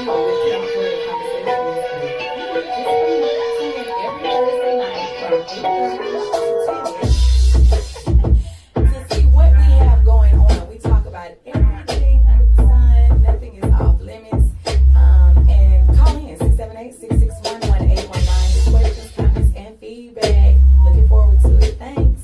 Prima with Caribbean Conversations with me. It's Prima. Tune in every Thursday night from 8:30 to 10 to see what we have going on. We talk about everything under the sun. Nothing is off limits. And call in 678-661-1819 with questions, comments, and feedback. Looking forward to it. Thanks.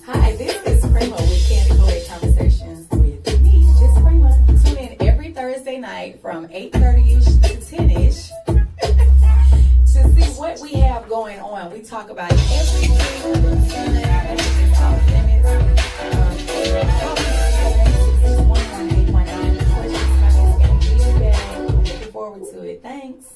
Hi, this is Prima with Candy Conversations with me, just Prima. Tune in every Thursday night from 8:30ish to 10ish to see what we have going on. We talk about everything under the sun, nothing is off limits. Call me at 661-1819 with questions, comments, and feedback. Looking forward to it. Thanks.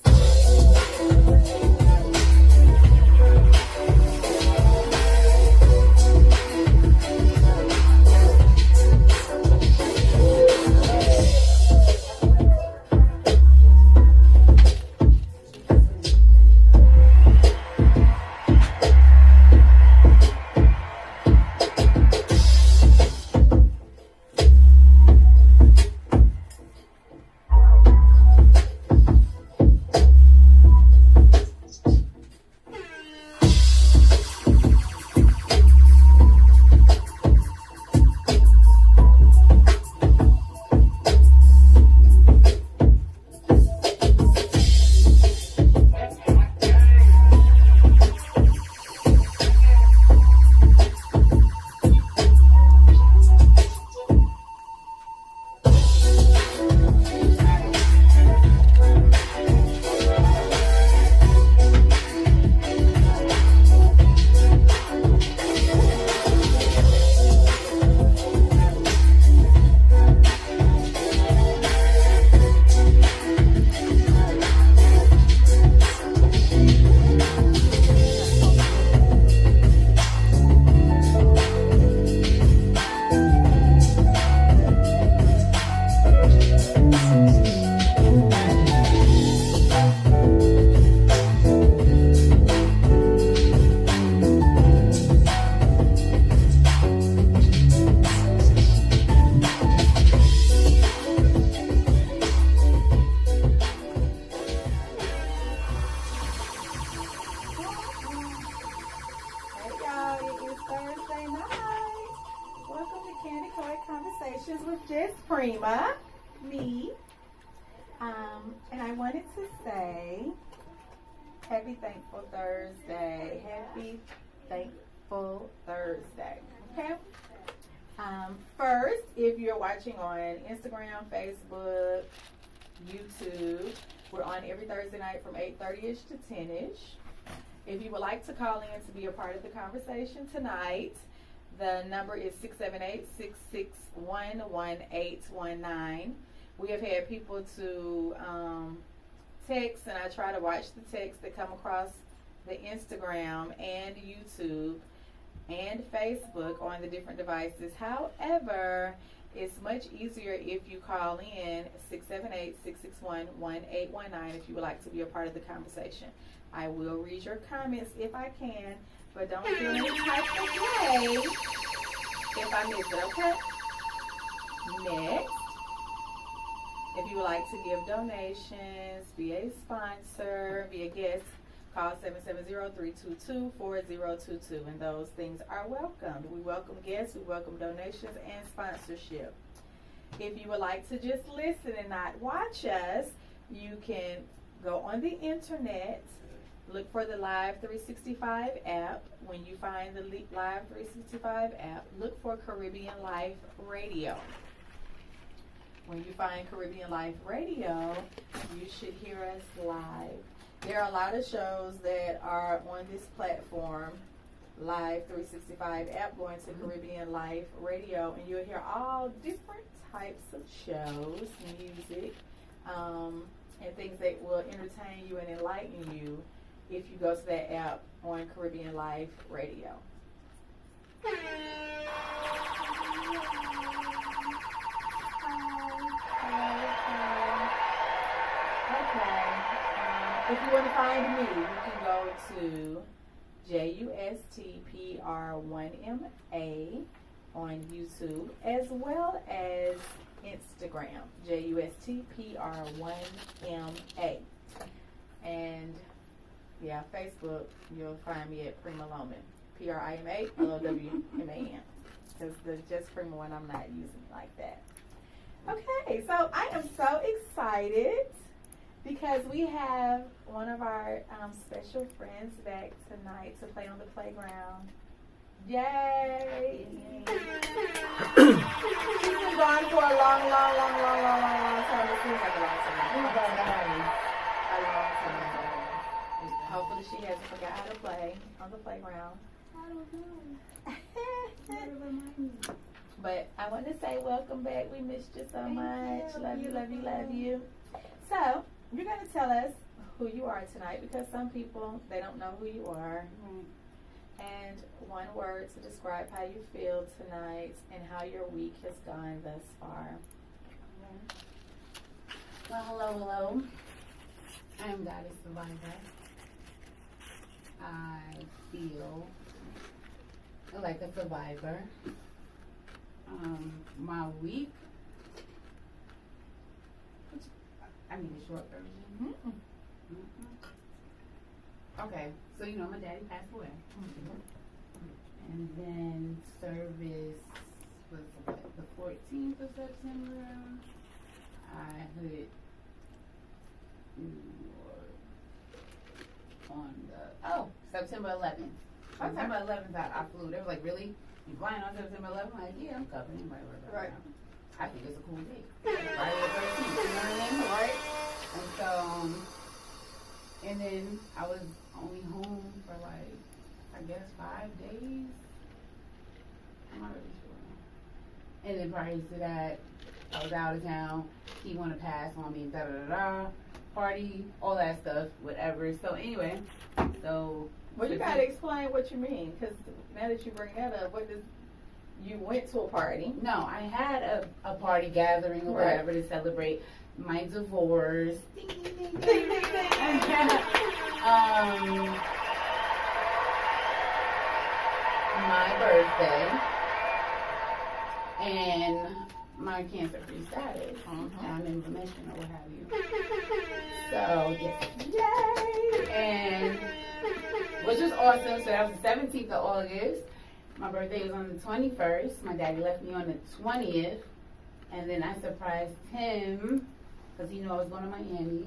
Thursday night. Welcome to Candy Conversations with just Prima, me. And I wanted to say Happy Thankful Thursday. Happy Thankful Thursday. Okay? First, if you're watching on Instagram, Facebook, YouTube, we're on every Thursday night from 8:30ish to 10ish. If you would like to call in to be a part of the conversation tonight, the number is 678-661-1819. We have had people to text, and I try to watch the texts that come across the Instagram and YouTube and Facebook on the different devices. However, it's much easier if you call in 678-661-1819 if you would like to be a part of the conversation. I will read your comments if I can, but don't feel any type of way if I miss it, okay? Next, if you would like to give donations, be a sponsor, be a guest, call 770-322-4022, and those things are welcomed. We welcome guests, we welcome donations, and sponsorship. If you would like to just listen and not watch us, you can go on the internet, look for the Live 365 app. When you find the Live 365 app, look for Caribbean Life Radio. When you find Caribbean Life Radio, you should hear us live. There are a lot of shows that are on this platform, Live 365 app, going to Caribbean Life Radio, and you'll hear all different types of shows, music, and things that will entertain you and enlighten you if you go to that app on Caribbean Life Radio. Hi. if you want to find me, you can go to JUSTPR1MA on YouTube as well as Instagram, JUSTPR1MA. And yeah, Facebook, you'll find me at Prima Loman, Prima LOWMAN. Because the Just Prima one, I'm not using it like that. Okay, so I am so excited because we have one of our special friends back tonight to play on the playground. Yay! She's been gone for a long time. It seems like a long time. A long time. Hopefully she hasn't forgot how to play on the playground. I don't know. But I want to say welcome back. We missed you so much. Love you, love you, love you. So, you're going to tell us who you are tonight because some people, they don't know who you are. And one word to describe how you feel tonight and how your week has gone thus far. Well, hello. I am Goddess Survivor. I feel like a survivor. My week, I mean the short version. Okay, so my daddy passed away. And then service was the 14th of September. I hit on September 11th. September 11th, I flew. They were like, really? You flying on September 11th? I'm like, yeah, I'm covering. Right. I think it's a cool day. Friday the 13th, you know what I mean? Right? And so, and then I was only home for like, I guess 5 days. I'm not really sure. And then prior to that, I was out of town. He wanted to pass on me, party, all that stuff, whatever. So anyway, Well, you gotta explain what you mean, because now that you bring that up, you went to a party? No, I had a party gathering or whatever to celebrate my divorce. Ding, ding, ding, ding, ding, ding. My birthday and my cancer-free status. I'm in remission or what have you. So yes, yay! And which was awesome. So that was the 17th of August. My birthday was on the 21st. My daddy left me on the 20th. And then I surprised him, because I was going to Miami.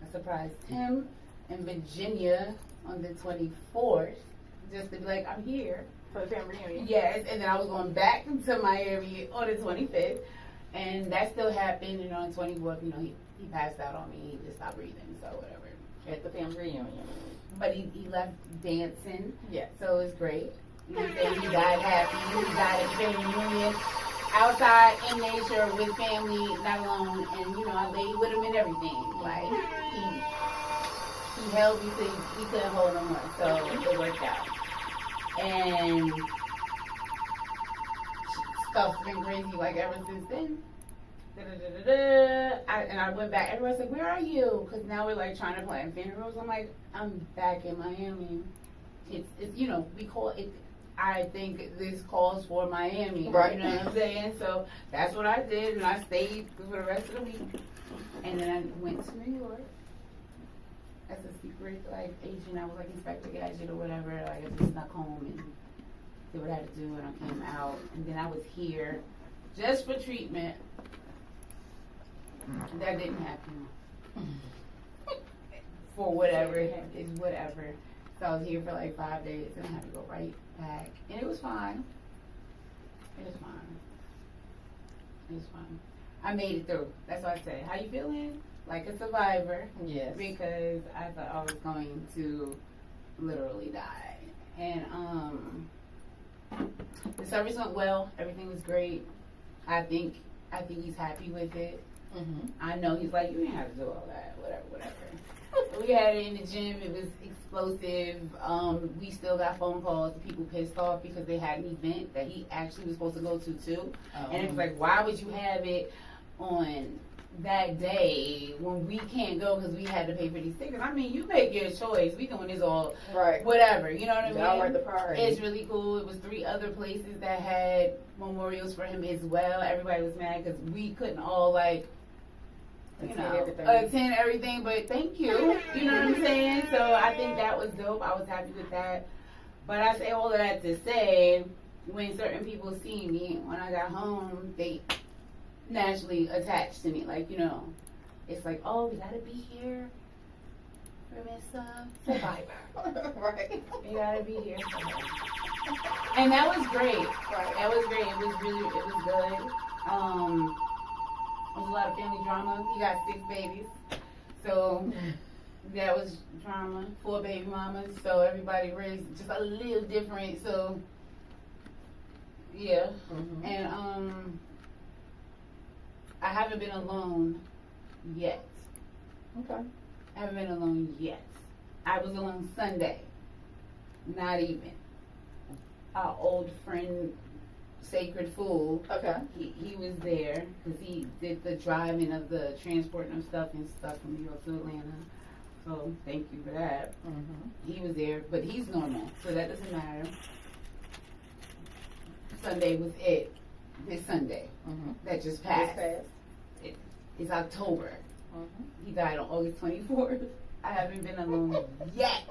I surprised him in Virginia on the 24th, just to be like, I'm here. For the family reunion? Yes, and then I was going back to Miami on the 25th. And that still happened, on the 24th, he passed out on me. He just stopped breathing, so whatever. At the family reunion. But he left dancing. Yeah. So it was great. He died happy. He died at the family reunion, outside, in nature, with family, not alone. And, I laid with him and everything. Like, he held me till he couldn't hold no more. So it worked out. And stuff's been crazy, like, ever since then. And I went back. Everyone's like, where are you? Because now we're like trying to plan funerals. I'm like, I'm back in Miami. It's we call it, I think this calls for Miami. Right. You know what I'm saying? So that's what I did. And I stayed for the rest of the week. And then I went to New York as a secret, like, agent. I was like Inspector Gadget or whatever. Like, I just snuck home and did what I had to do. And I came out. And then I was here just for treatment. That didn't happen. For whatever, it's whatever. So I was here for like 5 days and I had to go right back. And it was fine. It was fine. I made it through. That's what I say. How you feeling? Like a survivor. Yes. Because I thought I was going to literally die. And the service went well. Everything was great. I think he's happy with it. I know he's like, you didn't have to do all that, whatever. We had it in the gym. It was explosive. We still got phone calls of people pissed off because they had an event that he actually was supposed to go to too. And it was like, why would you have it on that day when we can't go because we had to pay for these tickets. I mean, you make your choice. We doing this all right, whatever. You know what I mean? Y'all were the party. It's really cool. It was 3 other places that had memorials for him as well. Everybody was mad because we couldn't all like, you know, attend everything. But thank you. You know what I'm saying? So I think that was dope. I was happy with that. But I say all of that to say, when certain people see me when I got home, they naturally attached to me, like, you know, it's like, oh, we gotta be here for Miss Survivor. Right. We gotta be here. And that was great. Right. That was great. It was good. There was a lot of family drama. He got 6 babies, so that was drama. 4 baby mamas, so everybody raised just a little different. So yeah, and I haven't been alone yet. Okay. I haven't been alone yet. I was alone Sunday. Not even. Our old friend, Sacred Fool. Okay. He was there because he did the driving of the transporting of stuff and stuff from New York to Atlanta. So thank you for that. He was there, but he's normal, so that doesn't matter. Sunday was it. This Sunday that just passed. It's October. He died on August 24th. I haven't been alone yet.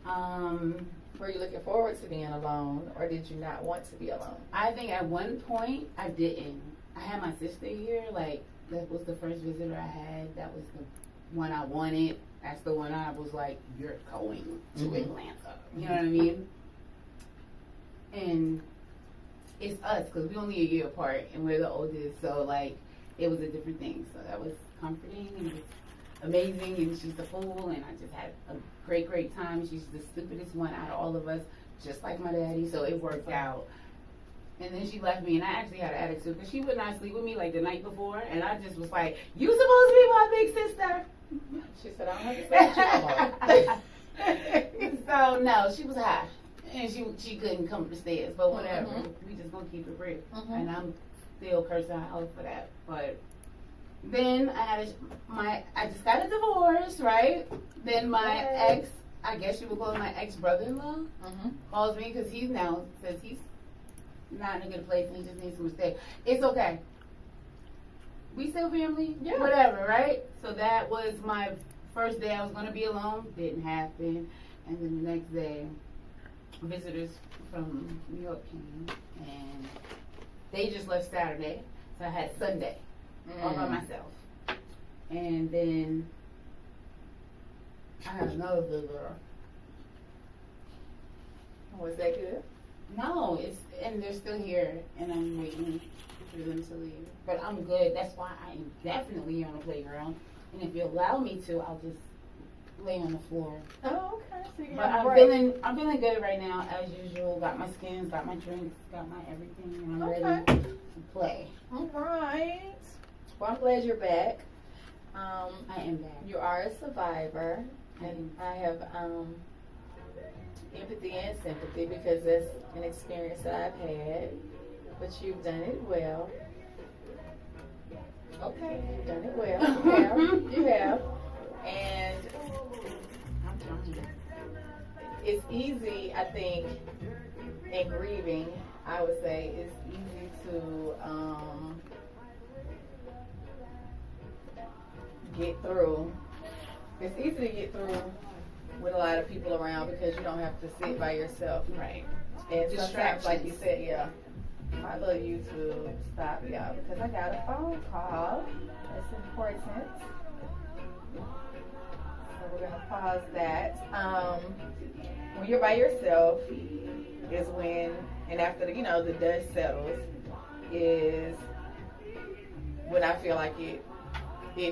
Were you looking forward to being alone, or did you not want to be alone? I think at one point I didn't. I had my sister here. Like, that was the first visitor I had. That was the one I wanted. That's the one I was like, you're going to Atlanta. You know what I mean? And it's us, because we're only a year apart, and we're the oldest, so, like, it was a different thing. So that was comforting, and it was amazing, and she's a fool, and I just had a great, great time. She's the stupidest one out of all of us, just like my daddy, so it worked out. And then she left me, and I actually had an attitude, because she would not sleep with me, like, the night before, and I just was like, you supposed to be my big sister? She said, I don't have to sleep with you. So, no, she was high. And she couldn't come up the stairs, but whatever. We just gonna keep it real. And I'm still cursing her out for that. But then I just got a divorce, right? Then my ex, I guess you would call him my ex-brother-in-law, calls me because he now says he's not in a good place and he just needs to stay. It's okay. We still family, whatever, right? So that was my first day I was gonna be alone. Didn't happen. And then the next day, visitors from New York came, and they just left Saturday, so I had Sunday all by myself. And then I had another girl. Was that good? No, and they're still here, and I'm waiting for them to leave. But I'm good. That's why I am definitely on the playground. And if you allow me to, I'll just lay on the floor. Oh, okay. So you but I'm feeling good right now, as usual. Got my skins, got my drinks, got my everything, and I'm ready to play. All right. Well, I'm glad you're back. I am back. You are a survivor, and I have empathy and sympathy because that's an experience that I've had. But you've done it well. Okay, you've done it well. You have. And it's easy, I think, in grieving, I would say, it's easy to get through. It's easy to get through with a lot of people around because you don't have to sit by yourself. Right. And sometimes, like you said, my little YouTube stop, y'all, because I got a phone call. That's important. So we're going to pause that. When you're by yourself is when, and after the dust settles, is when I feel like it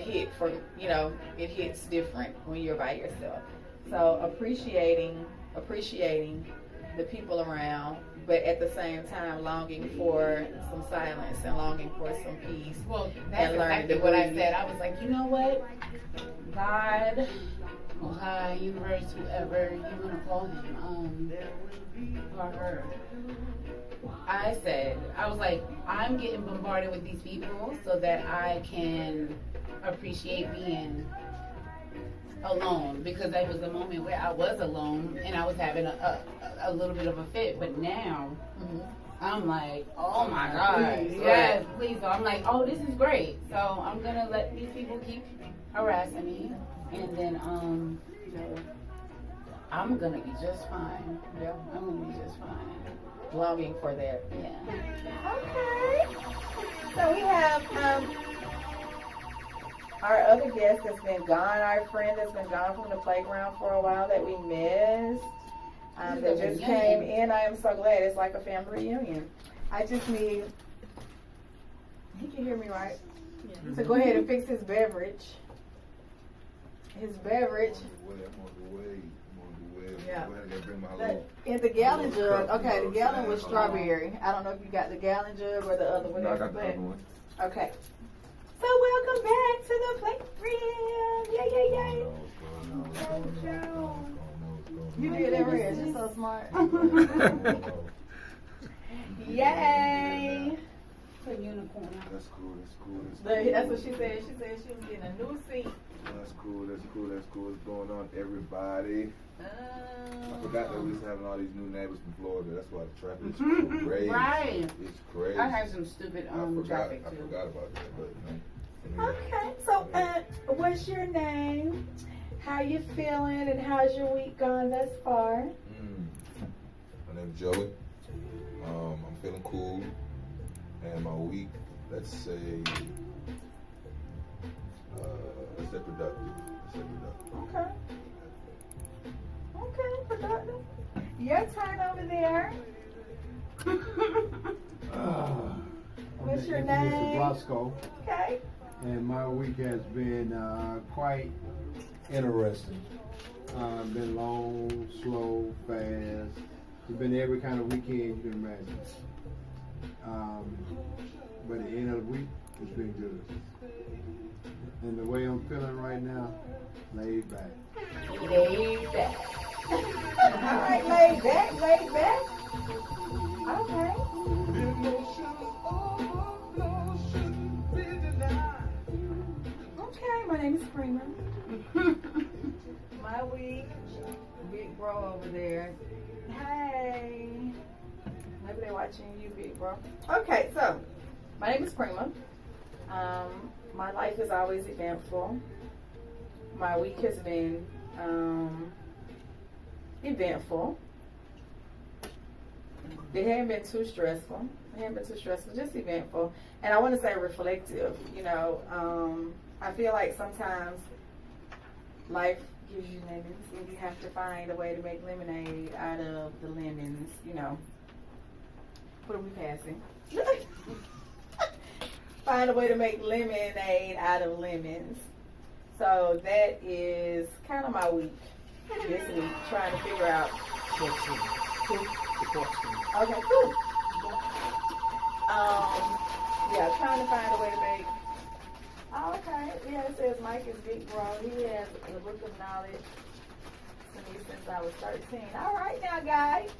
hits different when you're by yourself. So appreciating the people around, but at the same time longing for some silence and longing for some peace. Well, that's exactly what I said. I was like, you know what? God, or hi, universe, whoever you want to call him, or her. I was like, I'm getting bombarded with these people so that I can appreciate being alone, because there was a moment where I was alone and I was having a little bit of a fit, but now I'm like, oh my God, yes, please. So I'm like, oh, this is great. So I'm gonna let these people keep harassing me, and then I'm gonna be just fine. Yeah, I'm gonna be just fine. Longing for that. Yeah. Okay. So we have our other guest that's been gone, our friend that's been gone from the playground for a while that we missed. That just came in. I am so glad. It's like a family reunion. I just need. He can hear me, right? Yeah. So go ahead and fix his beverage. His beverage. I'm on the way. Yeah. Bring my in the gallon jug. Okay, the gallon was strawberry. I don't know if you got the gallon jug or the other one. No, I got the other one. Okay. So welcome back to the playground. Yay, yay, yay. You did it, Rich. You're so smart. Yay. A unicorn. That's cool. That's what she said. She said she was getting a new seat. That's cool. What's going on, everybody? I forgot that we was having all these new neighbors from Florida. That's why the traffic is crazy. Right. It's crazy. I had some stupid traffic too. I forgot about that, but okay. So, what's your name? How you feeling? And how's your week gone thus far? My name's Joey. I'm feeling cool, and my week, let's say productive. Okay. Okay, productive. Your turn over there. What's your name? Mr. Bosco. Okay. And my week has been quite interesting. Been long, slow, fast. It's been every kind of weekend you can imagine. But at the end of the week, it's been good. And the way I'm feeling right now, laid back. Laid back. All right, laid back. Okay. Okay, my name is Prima. My week, big bro over there. Hey. Maybe they're watching you, big bro. Okay, so my name is Prima. My life is always eventful. My week has been eventful. It hadn't been too stressful. Just eventful. And I want to say reflective. You know, I feel like sometimes life gives you lemons and you have to find a way to make lemonade out of the lemons, you know. What are we passing? Find a way to make lemonade out of lemons. So that is kind of my week this week, trying to figure out. Okay, cool. Yeah, trying to find a way to make. Oh, okay. Yeah, it says Mike is big bro. He has a book of knowledge to me since I was 13. All right now, guys.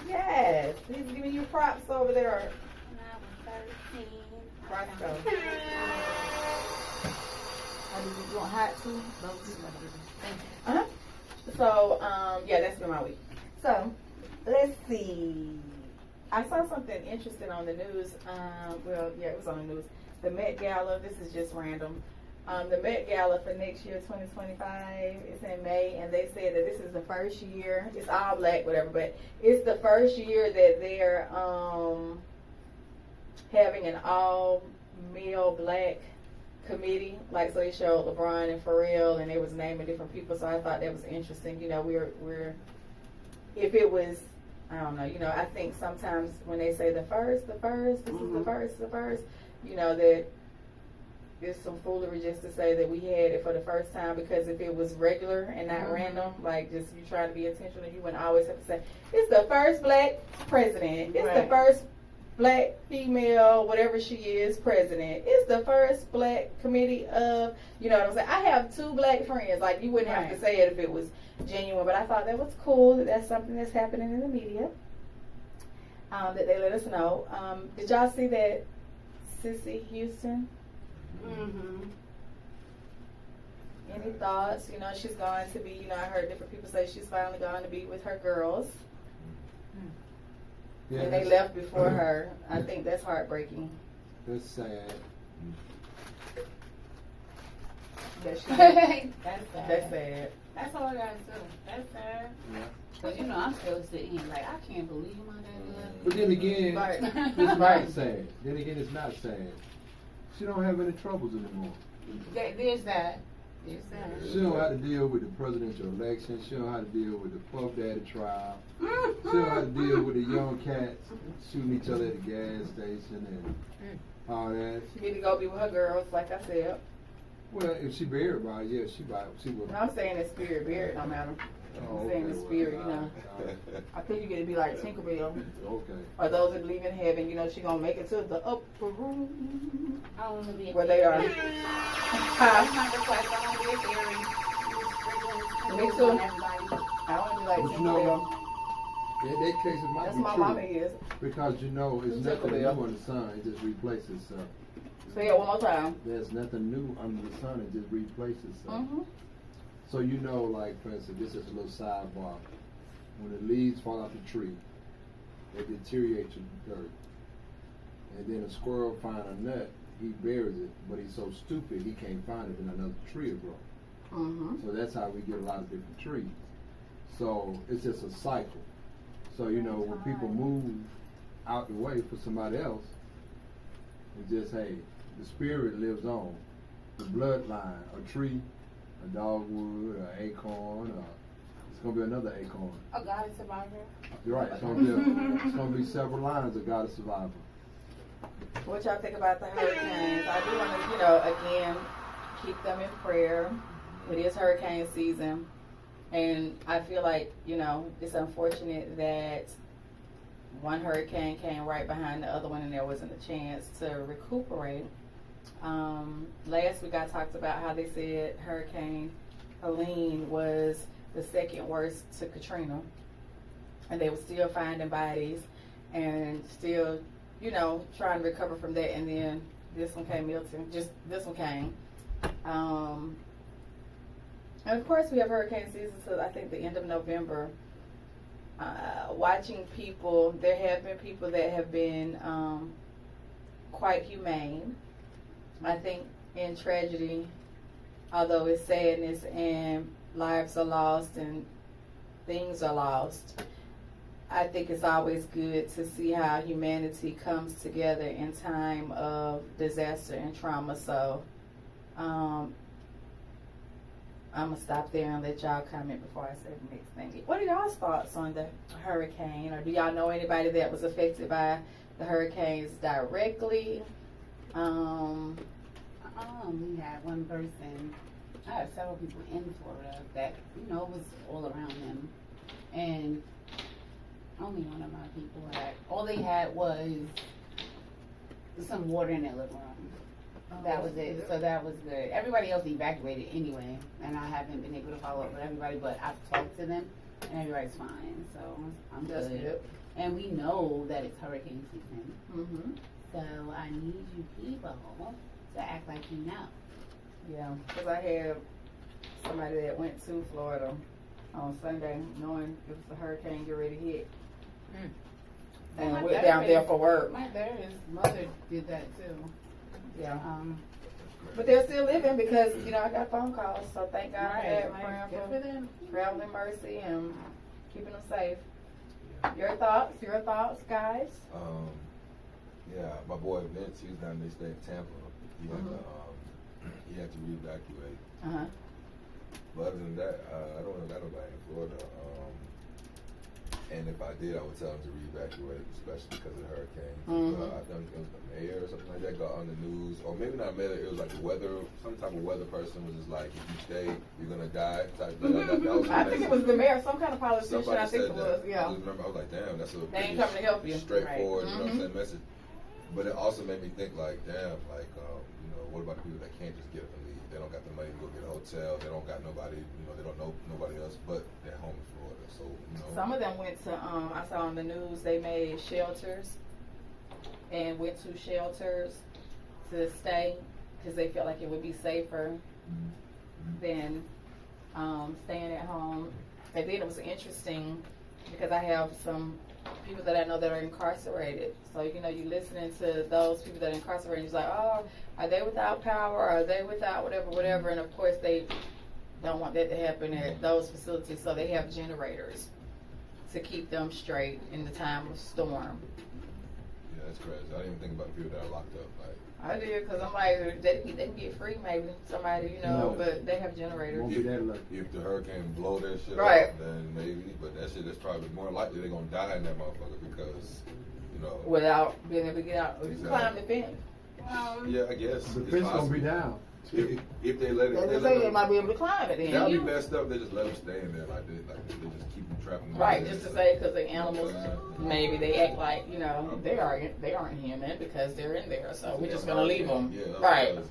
Yes, he's giving you props over there. When I was 13. Roscoe. You want hot too? Uh-huh. So, yeah, that's been my week. So, let's see. I saw something interesting on the news. Well, yeah, it was on the news. The Met Gala, this is just random. The Met Gala for next year, 2025, it's in May, and they said that this is the first year, it's all black, whatever, but it's the first year that they're having an all-male black committee. Like, so they showed LeBron and Pharrell, and they was naming different people, so I thought that was interesting. You know, we're if it was, I don't know, you know, I think sometimes when they say the first, this is the first, you know, that it's some foolery just to say that we had it for the first time, because if it was regular and not random, like just you trying to be intentional, you wouldn't always have to say, it's the first black president, it's the first black female, whatever she is, president. It's the first black committee of, you know what I'm saying? I have 2 black friends. Like, you wouldn't have to say it if it was genuine, but I thought that was cool that that's something that's happening in the media. That they let us know. Did y'all see that Sissy Houston? Mm-hmm. Any thoughts? You know, she's going to be, you know, I heard different people say she's finally going to be with her girls. Yeah, And they left before her. I think that's heartbreaking. That's sad. That she, That's sad. that's sad. That's all I gotta say. That's sad. Yeah. Cause you know I'm still sitting here like I can't believe my dad left. But then again, Right. it's not sad. Then again, it's not sad. She don't have any troubles anymore. There's that. There's that. She don't have to deal with the presidential election. She don't have to deal with the Puff Daddy trial. She don't have to deal with the young cats shooting each other at the gas station and all that. She need to go be with her girls, like I said. Well, if she buried by it, yeah, she will. No, I'm saying the spirit, buried, no matter. Oh, I'm saying okay, the well, spirit, you all know. right. I think you get to be like Tinkerbell. Okay. Or those that believe in heaven, you know, she gonna make it to the upper room. I don't want to be a Where they are. That's my request. I want to be a fairy. Me too. Everybody. I want to be like But you know, Tinkerbell. in that case, it might That's be my true. mama is. Because you know, it's nothing new Tinkerbell. under the sun. It just replaces itself. Say it one more time. There's nothing new under the sun. It just replaces itself. Mm-hmm. So you know, like for instance, this is a little sidebar. When the leaves fall off the tree, they deteriorate to the dirt. And then a squirrel find a nut, he buries it, but he's so stupid he can't find it in another tree will grow. Mm-hmm. So that's how we get a lot of different trees. So it's just a cycle. So you know, when people move out the way for somebody else, it's just hey, the spirit lives on. The bloodline, a tree, a dogwood, an acorn, it's gonna be another acorn. A goddess survivor. You're right. It's gonna be several lines of goddess survivor. What y'all think about the hurricanes? I do want to, you know, again, keep them in prayer. It is hurricane season. And I feel like, you know, it's unfortunate that one hurricane came right behind the other one and there wasn't a chance to recuperate. Last week I talked about how they said Hurricane Helene was the second worst to Katrina. And they were still finding bodies and still, you know, trying to recover from that. And then this one came, Milton. Just this one came. And of course we have hurricane season till I think the end of November. Watching people, there have been people that have been quite humane. I think in tragedy, although it's sadness and lives are lost and things are lost, I think it's always good to see how humanity comes together in time of disaster and trauma. So I'm going to stop there and let y'all comment before I say the next thing. What are y'all's thoughts on the hurricane? Or do y'all know anybody that was affected by the hurricanes directly? We had one person, I had several people in Florida that, you know, was all around them. And only one of my people had, all they had was some water in their living room. That was it. So that was good. Everybody else evacuated anyway, and I haven't been able to follow up with everybody, but I've talked to them, and everybody's fine. So I'm good. And we know that it's hurricane season. Mm-hmm. So I need you people to act like you know. Yeah, because I had somebody that went to Florida on Sunday knowing it was a hurricane get ready to hit. And My went down there therapist- for work. My therapist's mother did that too. Yeah. But But they're still living because, you know, I got phone calls. So thank God for that. Praying good for for them. traveling mercy and keeping them safe. Your thoughts, guys? Yeah, my boy Vince, he was down there, stayed in Tampa. He had to re-evacuate. Uh-huh. But other than that, I don't know got nobody in Florida. And if I did, I would tell them to re-evacuate, especially because of the hurricane. I think it was the mayor or something like that got on the news, or maybe not mayor. It was like the weather, some type of weather person was just like, if you stay, you're gonna die. Type that was I think it was the mayor, some kind of politician. Somebody I think it said was. that. Yeah. I just remember, I was like, damn, that's a They ain't coming to help you. straightforward, you know what I'm saying, message. But it also made me think like, damn, like, you know, what about the people that can't just get up and leave? They don't got the money to go get a hotel. They don't got nobody, you know, they don't know nobody else, but they're home in Florida. So, you know. Some of them went to, I saw on the news, they made shelters and went to shelters to stay because they felt like it would be safer than staying at home. And then it was interesting because I have some people that I know that are incarcerated. So, you know, you listening to those people that are incarcerated, you're like, oh, are they without power? Are they without whatever? And of course, they don't want that to happen at those facilities, so they have generators to keep them straight in the time of storm. Yeah, that's crazy. I didn't even think about the people that are locked up. Like, I did, because I'm like, they can get free maybe, somebody, you know, No. but they have generators. Won't be that lucky. if the hurricane blow that shit Right. up, then maybe. But that shit is probably more likely they're gonna die in that motherfucker because, you know. Without being able to get out. Exactly. Climb the fence. Yeah, I guess. The it's fence gonna possible. be down. If they let it, They say they might be able to climb it That'd then. be messed up. They just let them stay in there like they just keep them trapped in there. Right, just to say, because the animals, maybe they act like, you know, they aren't human because they're in there, so we're just gonna leave them. Yeah, that's Right. crazy.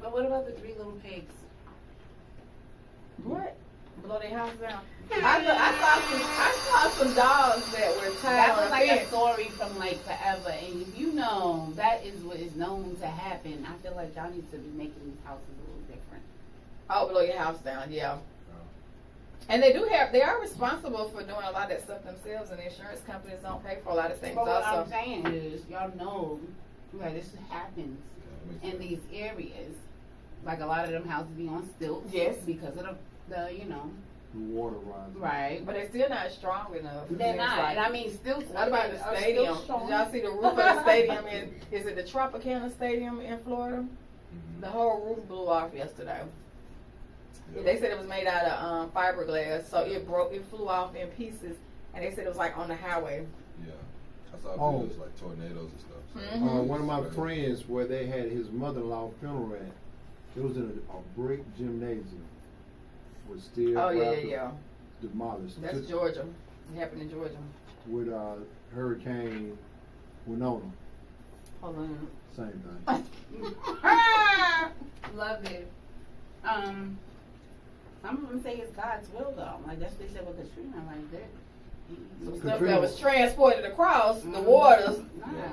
But what about the 3 little pigs? What? Blow their house down? I saw some dogs that were tied That on was a like a fence. story from like forever, and if you know that is what is known to happen, I feel like y'all need to be making these houses a little different. Oh, blow your house down, yeah. And they are responsible for doing a lot of that stuff themselves, and the insurance companies don't pay for a lot of things But what also. I'm saying is, y'all know, like this happens Yeah, in these areas. Like a lot of them houses be on stilts. Yes. Because of the you know. The water rising. Right. But they're still not strong enough. They're Seems not. like. And I mean, stilts. What about the are stadium? still Did strong. y'all see the roof of the stadium? Is it the Tropicana Stadium in Florida? The whole roof blew off yesterday. Yeah. They said it was made out of fiberglass, so it flew off in pieces, and they said it was like on the highway. Yeah. I saw Oh. videos like tornadoes and stuff. So. Mhm. One of my friends, where they had his mother-in-law funeral at, it was in a brick gymnasium with steel Oh yeah, wrappers yeah. demolished. That's Just Georgia. It happened in Georgia. with Hurricane Winona, Hold on. same thing. Love it. Some of them say it's God's will though. Like that's what they said with Katrina. Like that. Some stuff that was transported across the waters,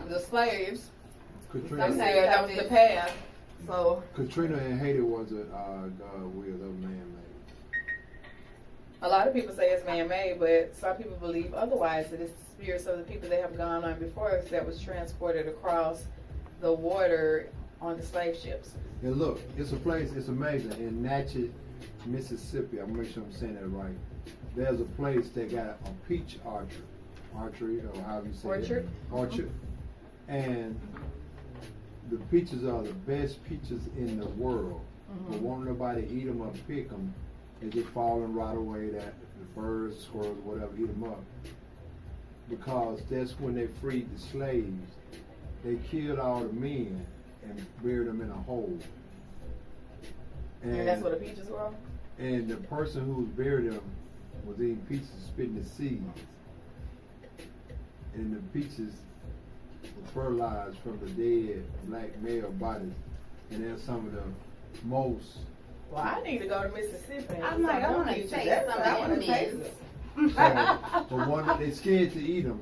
the slaves. They Katrina, said that was the path. So Katrina and Haiti was a God will, that was man-made. a lot of people say it's man-made, but some people believe otherwise. That it's the spirits of the people that have gone on before us that was transported across the water on the slave ships. And look, it's a place, it's amazing. In Natchez, Mississippi, I'm gonna make sure I'm saying that right. There's a place that got a peach archery, or however you say Orchard? it. Orchard. And the peaches are the best peaches in the world. But won't nobody eat them or pick them. They just falling right away that the birds, squirrels, whatever, eat them up. Because that's when they freed the slaves. They killed all the men and buried them in a hole. And that's what the peaches were? And the person who buried them was eating peaches, spitting the seeds. And the peaches were fertilized from the dead black male bodies. And they're some of the most. Well, I need to go to Mississippi. And I'm like, I want to peaches. taste That's some what I of want them to taste mints. it. But one, they scared to eat them.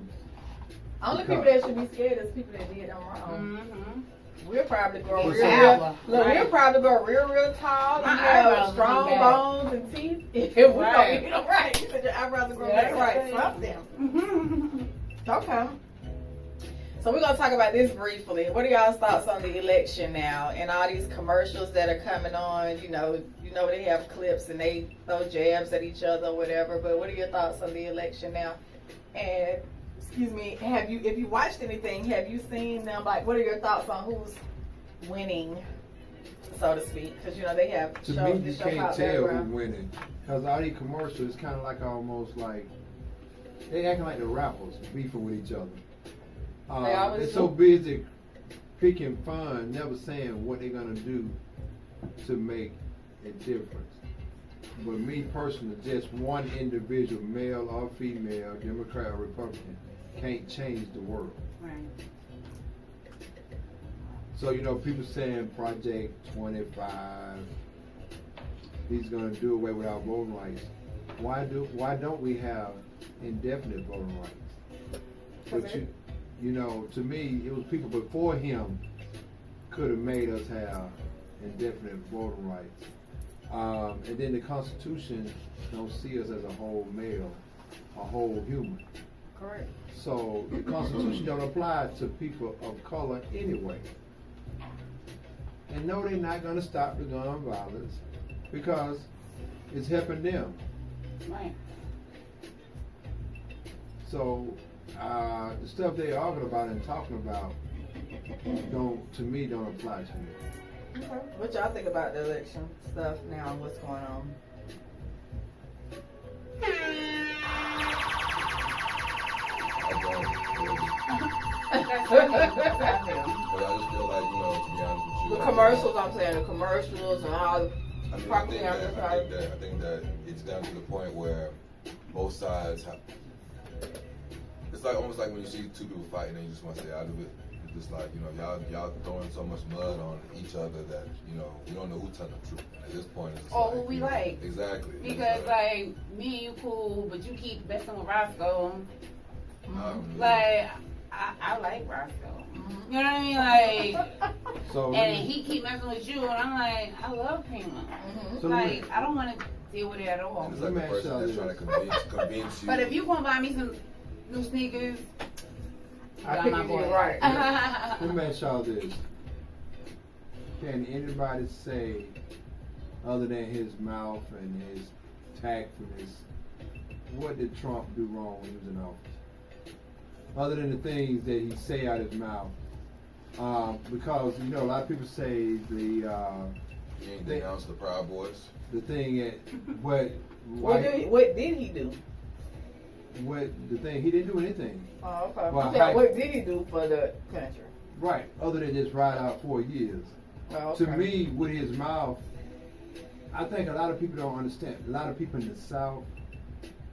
Only people that should be scared is people that did them wrong. Mm-hmm. We'll probably grow It's real, sour, look, right. we'll probably grow real tall My and have eyebrows strong will be bones and teeth. If we don't Right. eat them right, you said your eyebrows will grow back right. Something. Okay. So we're gonna talk about this briefly. What are y'all's thoughts on the election now and all these commercials that are coming on? You know they have clips and they throw jabs at each other or whatever. But what are your thoughts on the election now? And excuse me, if you watched anything, have you seen them? Like, what are your thoughts on who's winning, so to speak? Because they have To shows. me, you can't tell who's winning. Because all these commercials, it's kind of like almost like they acting like the rappers beefing with each other. They always They're do. so busy picking fun, never saying what they're gonna do to make a difference. But me personally, just one individual, male or female, Democrat or Republican, can't change the world. Right. So, you know, people saying Project 25, he's going to do away with our voting rights. Why don't we have indefinite voting rights? But you know, to me, it was people before him could have made us have indefinite voting rights. And then the Constitution don't see us as a whole male, a whole human. Correct. So the Constitution don't apply to people of color anyway. And no, they're not going to stop the gun violence because it's helping them. Right. So the stuff they're arguing about and talking about don't apply to me. Okay. What y'all think about the election stuff now and what's going on? That's what I feel. But I just feel like, you know, to be honest with you. The commercials, I'm saying, the commercials and all the I mean, propaganda. I think that it's down to the point where both sides have. It's like almost like when you see two people fighting and you just want to stay out of it. It's just like, you know, y'all throwing so much mud on each other that, you know, we don't know who's telling the truth. At this point, it's just Or like, who we like. Exactly. Because like me and you cool, but you keep messing with Roscoe. Like, I like Roscoe. You know what I mean? Like, So and he keep messing with you, and I'm like, I love Prima. So Like, I don't want to deal with it at all. it's like the person that's trying to convince you. But if you want to buy me some new sneakers, I got think my you boy. did right. let me ask y'all this. Can anybody say, other than his mouth and his tactfulness, what did Trump do wrong when he was in office? Other than the things that he say out his mouth. Because, you know, a lot of people say He ain't denounced the Proud Boys. the thing that, what did he do? the thing, he didn't do anything. Oh, okay. Well, Yeah, what did he do for the country? Right, other than just ride out 4 years. Oh, okay. To me, with his mouth, I think a lot of people don't understand. A lot of people in the South,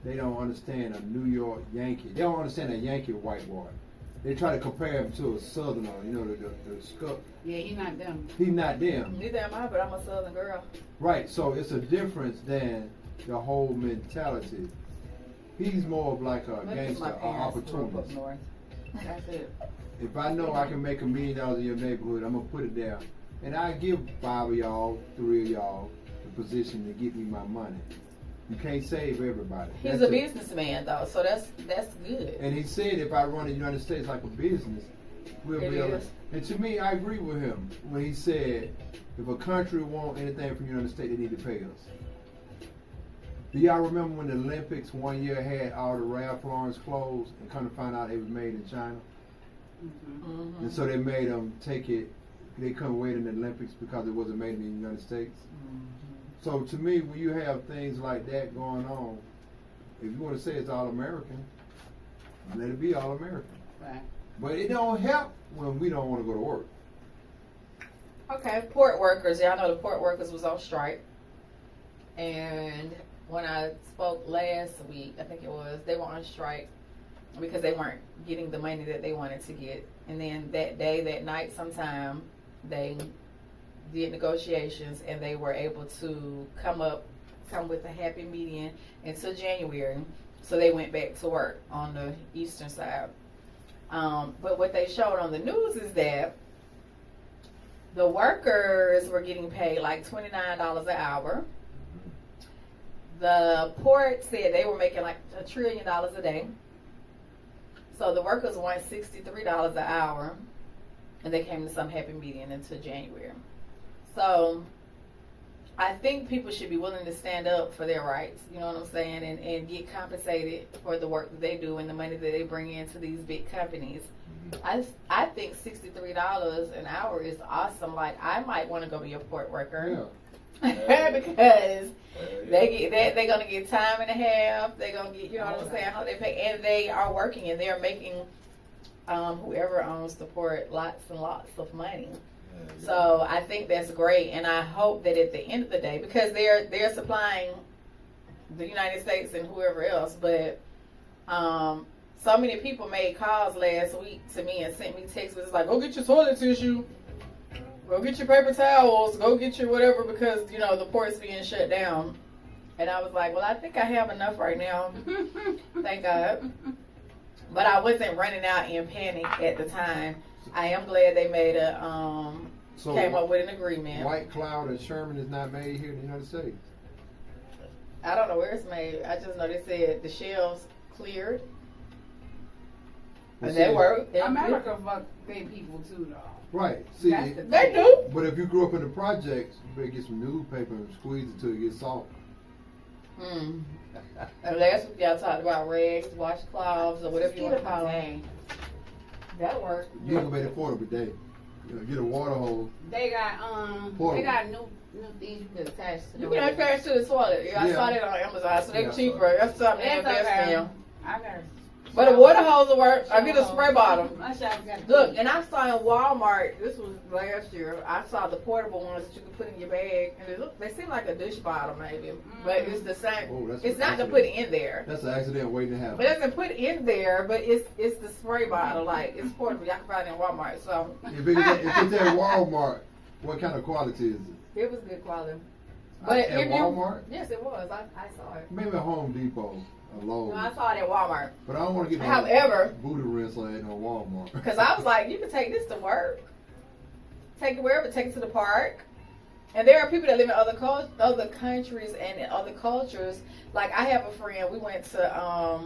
they don't understand a New York Yankee. They don't understand a Yankee white boy. They try to compare him to a Southerner, you know, the scuff. Yeah, he's not them. He's not them. Neither am I, but I'm a Southern girl. Right, so it's a difference than the whole mentality. He's more of like a Maybe my gangster, an parents grew up up opportunist. north. That's it. If I know I can make $1 million in your neighborhood, I'm gonna put it there. And I give 5 of y'all, 3 of y'all, the position to get me my money. You can't save everybody. He's That's a it. businessman though, so that's good. And he said if I run the United States like a business, we'll It be able. is. And to me, I agree with him when he said if a country want anything from the United States, they need to pay us. Do y'all remember when the Olympics one year had all the Ralph Lauren's clothes and come to find out it was made in China? Mm-hmm. And so they made them take it. They couldn't wait in the Olympics because it wasn't made in the United States. So to me, when you have things like that going on, if you want to say it's all American, let it be all American. Right. But it don't help when we don't want to go to work. Okay, port workers. Y'all know the port workers was on strike. And when I spoke last week, I think it was, they were on strike because they weren't getting the money that they wanted to get. And then that day, that night sometime, they did negotiations and they were able to come with a happy median until January. So they went back to work on the eastern side. But what they showed on the news is that the workers were getting paid like $29 an hour. The port said they were making like $1 trillion a day. So the workers want $63 an hour, and they came to some happy median until January. So I think people should be willing to stand up for their rights, you know what I'm saying, and get compensated for the work that they do and the money that they bring into these big companies. I think $63 an hour is awesome. Like, I might want to go be a port worker. because they're gonna get time and a half. They're gonna get, you know what I'm saying, how they pay, and they are working and they're making whoever owns the port lots and lots of money. So I think that's great, and I hope that at the end of the day, because they're supplying the United States and whoever else, but so many people made calls last week to me and sent me texts. It's like, go get your toilet tissue, go get your paper towels, go get your whatever, because you know the port's being shut down. And I was like, well, I think I have enough right now, thank God. But I wasn't running out in panic at the time. I am glad they made came up with an agreement. White Cloud and Sherman is not made here in the United States. I don't know where it's made. I just know they said the shelves cleared. And they work. America fuck their people too, though. Right. See, They do. but if you grew up in the projects, you better get some newspaper and squeeze it till it gets soft. And last week y'all talked about rags, washcloths, or whatever you want to call them. That works. You ain't gonna make it for every day. You know, get a water hose. They got new things you can attach to. You can attach to the toilet. Yeah, I saw that on Amazon, so they're cheaper. That's something to invest in. I got. But a water hose will work. I get a spray bottle. My shop's got. Look, and I saw in Walmart. This was last year. I saw the portable ones that you can put in your bag, and they seem like a dish bottle maybe, but it's the same. Oh, it's not to put in there. That's an accident waiting to happen. But it doesn't put in there, but it's the spray bottle. Like it's portable. Y'all can find it in Walmart. So if it's at Walmart, what kind of quality is it? it was good quality. But At Walmart? Yes, it was. I saw it. Maybe at Home Depot alone. No, I saw it at Walmart. But I don't want to get However, booty rinse at no Walmart. because I was like, you can take this to work, take it wherever, take it to the park. And there are people that live in other countries and in other cultures. Like I have a friend. We went to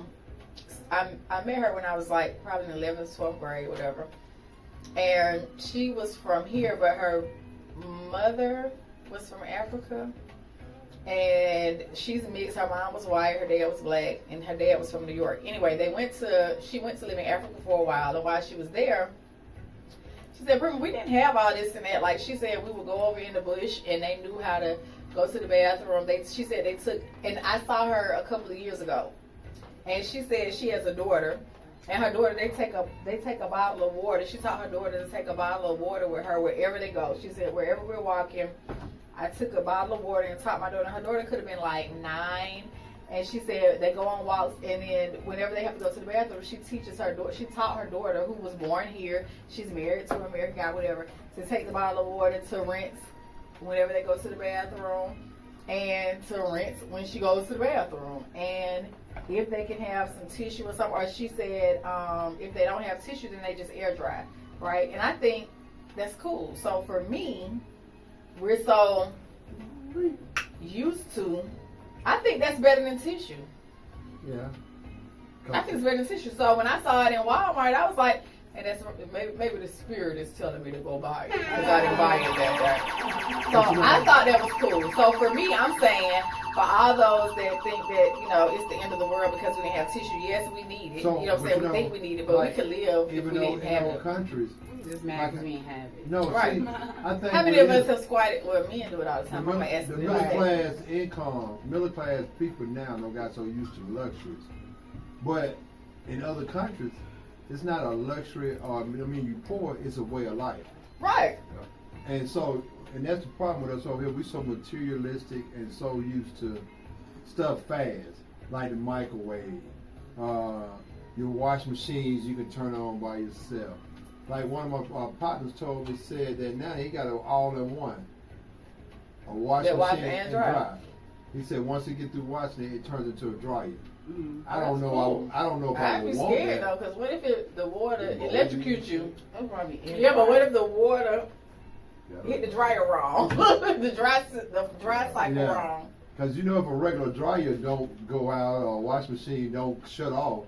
I met her when I was like probably in 11th, 12th grade, whatever. And she was from here, but her mother was from Africa. And she's mixed. Her mom was white, her dad was black, and her dad was from New York. Anyway, she went to live in Africa for a while, and while she was there, she said, Prima, we didn't have all this and that. Like she said, we would go over in the bush, and they knew how to go to the bathroom. She said they took, and I saw her a couple of years ago, and she said she has a daughter, and her daughter, they take a bottle of water. She taught her daughter to take a bottle of water with her wherever they go. She said, wherever we're walking, I took a bottle of water and taught my daughter. Her daughter could have been like 9, and she said they go on walks, and then whenever they have to go to the bathroom, she taught her daughter, who was born here, she's married to an American guy, whatever, to take the bottle of water to rinse whenever they go to the bathroom, and to rinse when she goes to the bathroom. And if they can have some tissue or something, or she said if they don't have tissue, then they just air dry, right? And I think that's cool. So for me, we're so used to, I think that's better than tissue. Yeah. I think it's better than tissue. So when I saw it in Walmart, I was like, and that's maybe the spirit is telling me to go buy it, because I didn't buy it that day. So I thought that was cool. So for me, I'm saying, for all those that think that, you know, it's the end of the world because we didn't have tissue, yes, we need it. So, you know what I'm saying? We think we need it, but like, we could live if we didn't have in our it. countries, Just mad because we ain't have it. no, Right. see, I think How many of us have squatted? Well, men do it all the time. I'm going to ask the them. middle class income, middle class people now don't got so used to luxuries. But in other countries, it's not a luxury, or I mean, you poor, it's a way of life. Right. And so, and that's the problem with us over here. We're so materialistic and so used to stuff fast, like the microwave, your washing machines you can turn on by yourself. Like one of my partners told me, said that now he got an all-in-one, a washing machine and dry. He said once he get through washing it, it turns into a dryer. I don't know. Cool. I don't know if I'd I be would want scared that. though, because what if the water electrocutes you? That's probably Yeah, but what if the water hit the dryer wrong? the dry cycle wrong. Because you know, if a regular dryer don't go out or a washing machine don't shut off,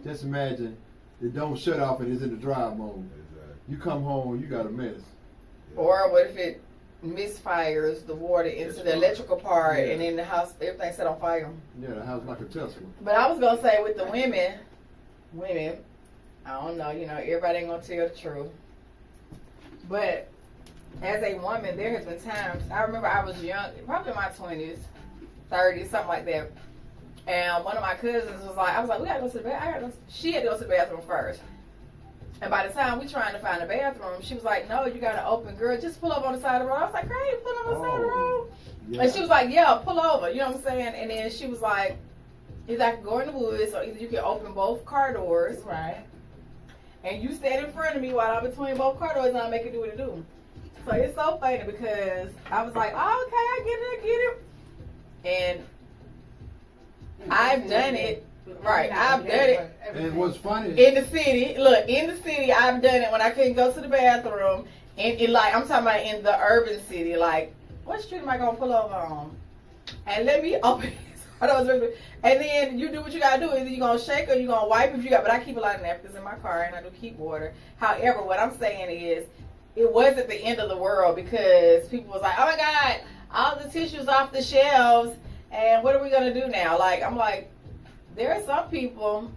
just imagine it don't shut off and it's in the dry mode. Exactly. You come home, you got a mess. Or what if it misfires the water into the electrical part and then the house, everything set on fire? Yeah, the house like a Tesla. But I was going to say with the women, I don't know, you know, everybody ain't going to tell the truth. But as a woman, there has been times, I remember I was young, probably in my 20s, 30s, something like that. And one of my cousins was like, I was like, we gotta go to the bathroom. She had to go to the bathroom first. And by the time we trying to find a bathroom, she was like, no, you gotta open, girl, just pull up on the side of the road. I was like, great, pull up on the side of the road. Yeah. And she was like, yeah, pull over, you know what I'm saying? And then she was like, either I can go in the woods or either you can open both car doors. Right. And you stand in front of me while I'm between both car doors and I'll make it do what it do. So it's so funny because I was like, oh, okay, I get it. And I've done it. Right, I've done it. And what's funny In the city, look, in the city, I've done it when I couldn't go to the bathroom. And like, I'm talking about in the urban city, like, what street am I going to pull over on? And let me open this. And then you do what you got to do. Either you're going to shake or you're going to wipe if you got, but I keep a lot of napkins in my car and I do keep water. However, what I'm saying is, it wasn't the end of the world because people was like, oh my God, all the tissues off the shelves. And what are we going to do now? Like, I'm like, there are some people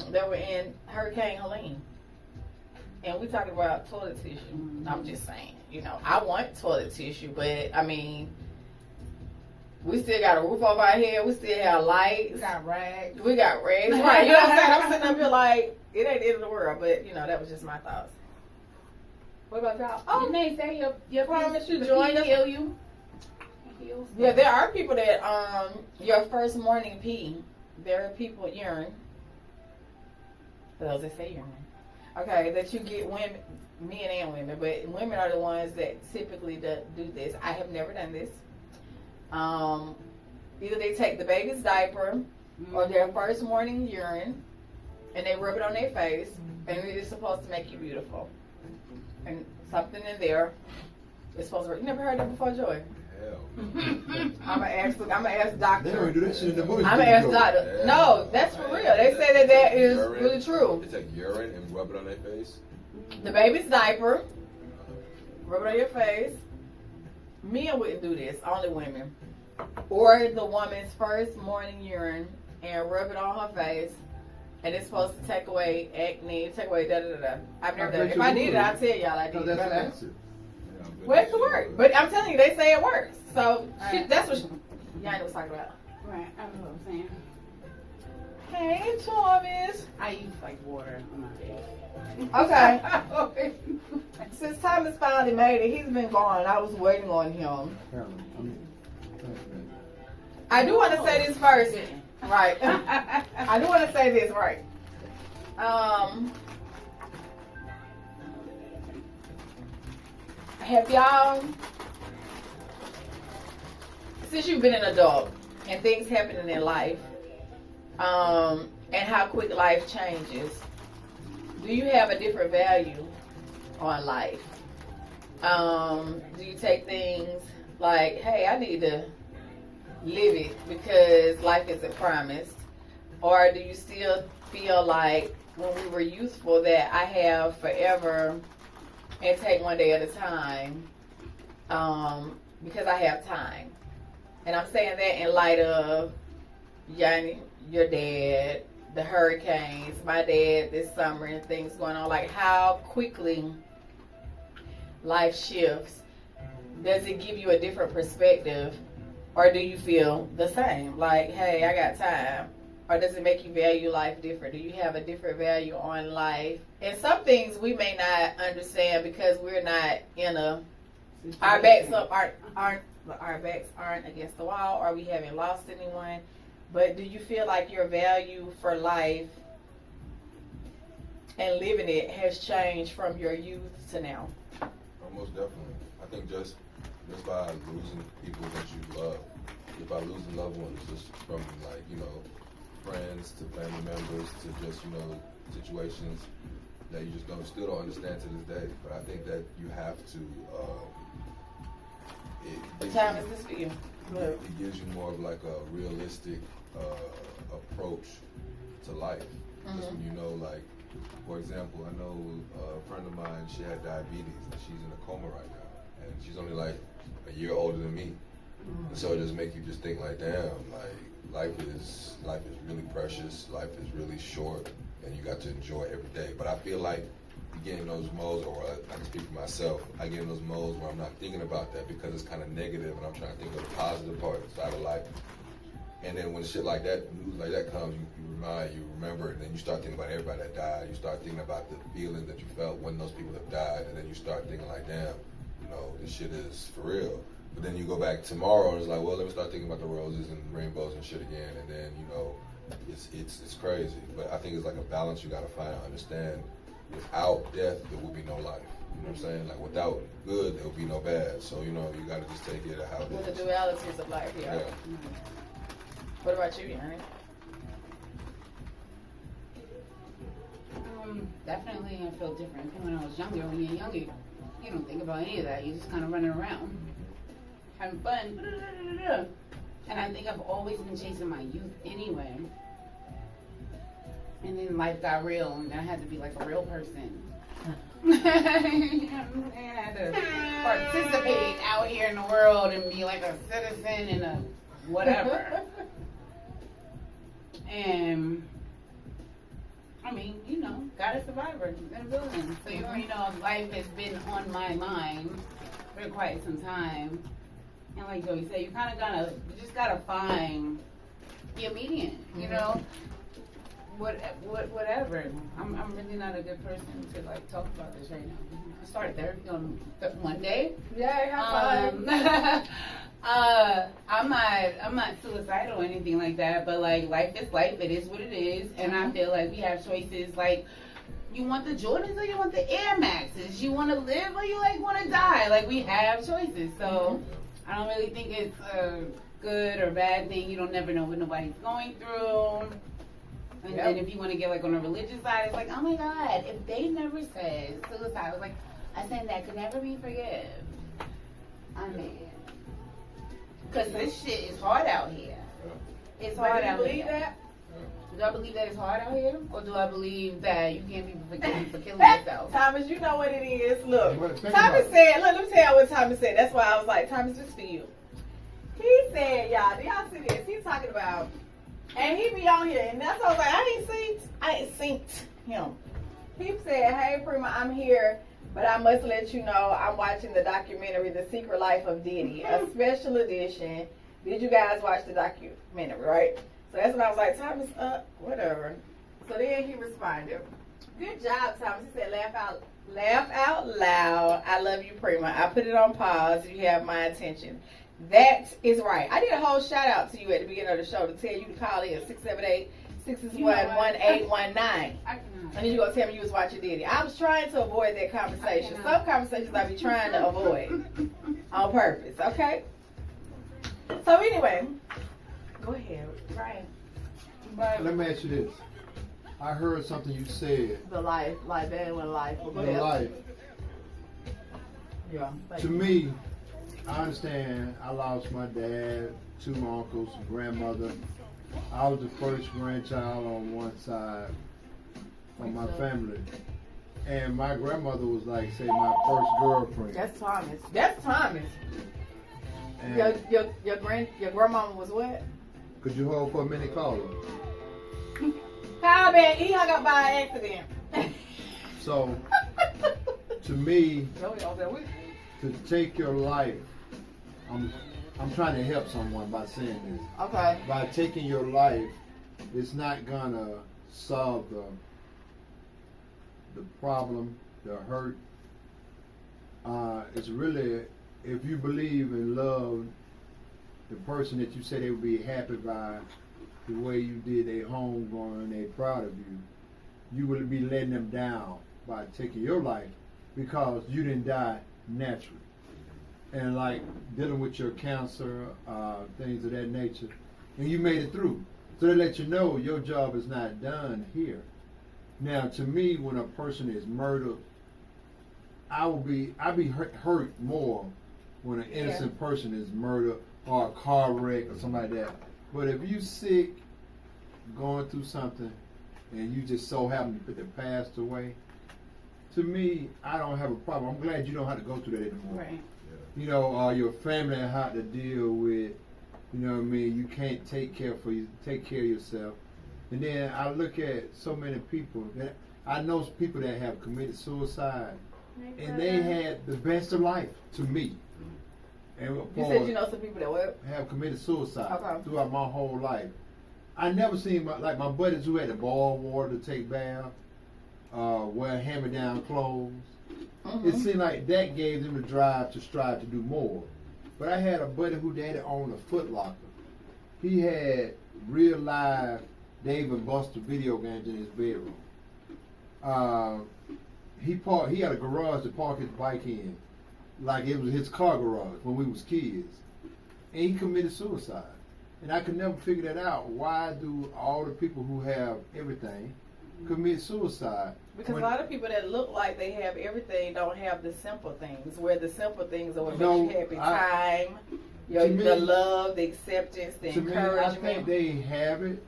that were in Hurricane Helene. And we talking about toilet tissue. I'm just saying, you know, I want toilet tissue, but I mean, we still got a roof over our head. We still have lights. We got rags. We got rags. Right. You know what I'm saying? I'm sitting up here like, it ain't the end of the world. But, you know, that was just my thoughts. What about y'all? Oh, Oh, they say your promise you the join pee us. heal you. yeah, there are people that, your first morning pee, there are people, urine. For those that say urine. Okay, that you get women, men and women, but women are the ones that typically do this. I have never done this. Either they take the baby's diaper or their first morning urine and they rub it on their face and it is supposed to make you beautiful. And something in there is supposed to. You never heard that before, Joy? Hell. I'm gonna ask doctor. They don't do that shit in the movies. I'm gonna ask doctor. No, that's for real. They say that is Urine. really true. They take urine and rub it on their face. The baby's diaper, rub it on your face. Men wouldn't do this, only women. Or the woman's first morning urine and rub it on her face. And it's supposed to take away acne, take away da-da-da-da. I've never done it. If I did it, I'll tell y'all I did No, it. that's acid. Well, it could work. But I'm telling you, they say it works. So that's what y'all know what I'm talking about. Right, I know what I'm saying. Hey, Thomas. I use like water on my face. Okay. Since Thomas finally made it, he's been gone. I was waiting on him. I do want to say this first. Right. I do want to say this, right. Have y'all, since you've been an adult and things happening in life, and how quick life changes, do you have a different value on life? Do you take things like, hey, I need to live it because life isn't promised? Or do you still feel like when we were youthful that I have forever and take one day at a time because I have time? And I'm saying that in light of Yanni, your dad, the hurricanes, my dad this summer and things going on, like how quickly life shifts. Does it give you a different perspective? Or do you feel the same? Like, hey, I got time. Or does it make you value life different? Do you have a different value on life? And some things we may not understand because we're not in a, our backs aren't against the wall, or we haven't lost anyone. But do you feel like your value for life and living it has changed from your youth to now? Most definitely. I think just by losing people that you love, just by losing loved ones, just from like, you know, friends to family members to just, you know, situations that you just still don't understand to this day. But I think that you have to. What time is this for you? It gives you more of like a realistic approach to life. Just when you know, like, for example, I know a friend of mine, she had diabetes and she's in a coma right now. And she's only like a year older than me. And so it just makes you just think like, damn, like life is really precious, life is really short, and you got to enjoy every day. But I feel like get in those modes, or I can speak for myself, I get in those modes where I'm not thinking about that because it's kind of negative, and I'm trying to think of the positive parts out of life. And then when shit like that, news like that comes, you remember it, and then you start thinking about everybody that died. You start thinking about the feeling that you felt when those people have died, and then you start thinking like, damn, you know, this shit is for real. But then you go back tomorrow, and it's like, well, let me start thinking about the roses and rainbows and shit again, and then, you know, it's crazy. But I think it's like a balance you gotta find, understand. Without death, there will be no life. You know what I'm saying? Like, without good, there will be no bad. So, you know, you gotta just take it how it is. With the dualities of life, yeah. What about you, Yanni? Definitely, I feel different. When I was younger, when you're younger, you don't think about any of that. You're just kind of running around, having fun. And I think I've always been chasing my youth anyway. And then life got real, and I had to be like a real person. I had to participate out here in the world and be like a citizen and a whatever. And I mean, you know, got a survivor in a building. So you already know life has been on my mind for quite some time. And like Joey said, you just gotta find your median, you know? Whatever. I'm really not a good person to like talk about this right now. I started therapy on Monday. Yeah, have fun. I'm not suicidal or anything like that, but like life is life. It is what it is, and I feel like we have choices. Like, you want the Jordans or you want the Air Maxes? You want to live or you like want to die? Like, we have choices. So I don't really think it's a good or bad thing. You don't never know what nobody's going through. And then if you want to get like on the religious side, it's like, oh my God, if they never said suicide, I was like, I said that could never be forgiven. I mean, because this shit is hard out here. It's hard out here. Do you believe that? Do I believe that it's hard out here? Or do I believe that you can't be forgiven for killing yourself? Thomas, you know what it is. Look, Thomas said, look, let me tell you what Thomas said. That's why I was like, Thomas, this for you. He said, y'all, do y'all see this? He's talking about, and he be on here, and that's why I was like, I ain't seen him. He said, hey, Prima, I'm here, but I must let you know I'm watching the documentary, The Secret Life of Diddy, a special edition. Did you guys watch the documentary, right? So that's when I was like, Thomas, whatever. So then he responded, good job, Thomas. He said, laugh out loud. I love you, Prima. I put it on pause. You have my attention. That is right. I did a whole shout out to you at the beginning of the show to tell you to call in 678-661-1819. And then you gonna tell me you was watching Diddy. I was trying to avoid that conversation. Some conversations I be trying to avoid on purpose. Okay. So anyway, go ahead. Right. Let me ask you this. I heard something you said. The life and when life. The life. Yeah. To me, I understand. I lost my dad, 2 uncles, grandmother. I was the first grandchild on one side of my family. And my grandmother was like, say, my first girlfriend. That's Thomas. And Your grandmama was what? could you hold for a minute, caller? How bad? He hung up by accident. So, to me, to take your life, I'm trying to help someone by saying this. Okay. By taking your life, it's not gonna solve the problem, the hurt. It's really, if you believe and love the person that you said they would be happy by the way you did their home growing, they proud of you, you will be letting them down by taking your life because you didn't die naturally. And like dealing with your cancer, things of that nature, and you made it through. So they let you know your job is not done here. Now, to me, when a person is murdered, I'd be hurt more when an innocent person is murdered or a car wreck or something like that. But if you sick, going through something, and you just so happen to pass away, to me, I don't have a problem. I'm glad you don't have to go through that anymore. Right. You know, your family have to deal with, you know what I mean, you can't take care of yourself. And then I look at so many people that I know people that have committed suicide, and they had the best of life to me. And You said you know some people that what? have committed suicide Okay. throughout my whole life. I never seen like my buddies who had to boil water to take bath, wear hand-me-down clothes. Mm-hmm. It seemed like that gave them the drive to strive to do more. But I had a buddy who daddy owned a Foot Locker. He had real live Dave and Buster video games in his bedroom. He had a garage to park his bike in, like it was his car garage when we was kids. And he committed suicide. And I could never figure that out. Why do all the people who have everything commit suicide? Because when, a lot of people that look like they have everything don't have the simple things. Where the simple things are what No, makes you happy. I- Time, to me- the love, the acceptance, the to me, I encouragement. think they have it,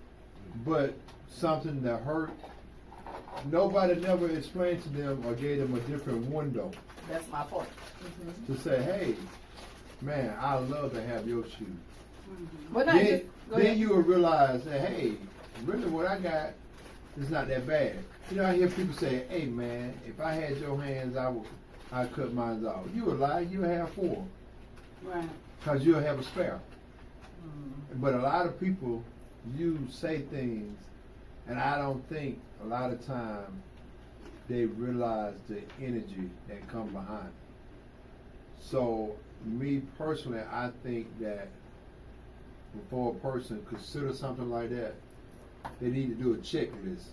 but something that hurt. Nobody never explained to them or gave them a different window That's my point. to say, hey, man, I love to have your shoes. But not Then, just, go then ahead. you will realize that, hey, really what I got is not that bad. You know, I hear people say, hey, man, if I had your hands, I'd cut mine off. You would lie, you would have 4. Right. Because you'll have a spare. But a lot of people, you say things, and I don't think a lot of time they realize the energy that come behind it. So, me personally, I think that before a person consider something like that, they need to do a checklist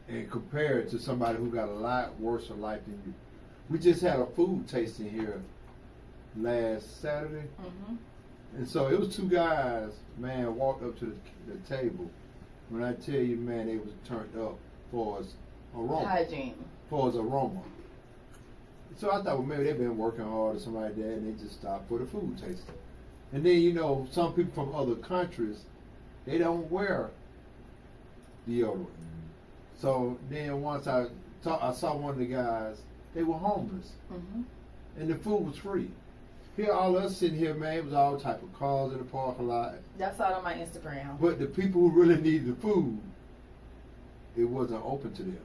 and compare it to somebody who got a lot worse of life than you. We just had a food tasting here last Saturday. Mhm. And so it was 2 guys, man, walked up to the table. When I tell you, man, they was turned up for his aroma. Hygiene. For his aroma. So I thought, well, maybe they've been working hard or something like that, and they just stopped for the food tasting. And then, you know, some people from other countries, they don't wear deodorant. So then once I saw one of the guys, they were homeless, Mhm. and the food was free. Here, all of us sitting here, man, it was all type of cars in the parking lot. That's all on my Instagram. But the people who really needed the food, it wasn't open to them.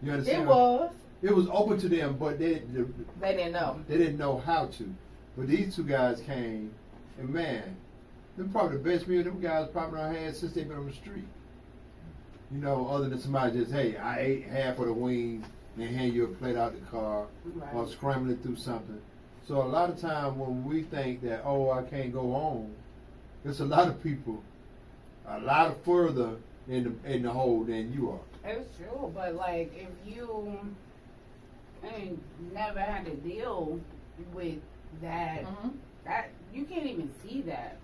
You understand? It was. It was open to them, but They didn't know. they didn't know how to. But these 2 guys came, and man, them probably the best meal them guys probably done had since they've been on the street. You know, other than somebody just, hey, I ate half of the wings and hand you a plate out the car, Right. or scrambling through something. So a lot of time when we think that, oh, I can't go home, there's a lot of people a lot further in the hole than you are. It's true, but like if you never had to deal with that, Mhm. that you can't even see that.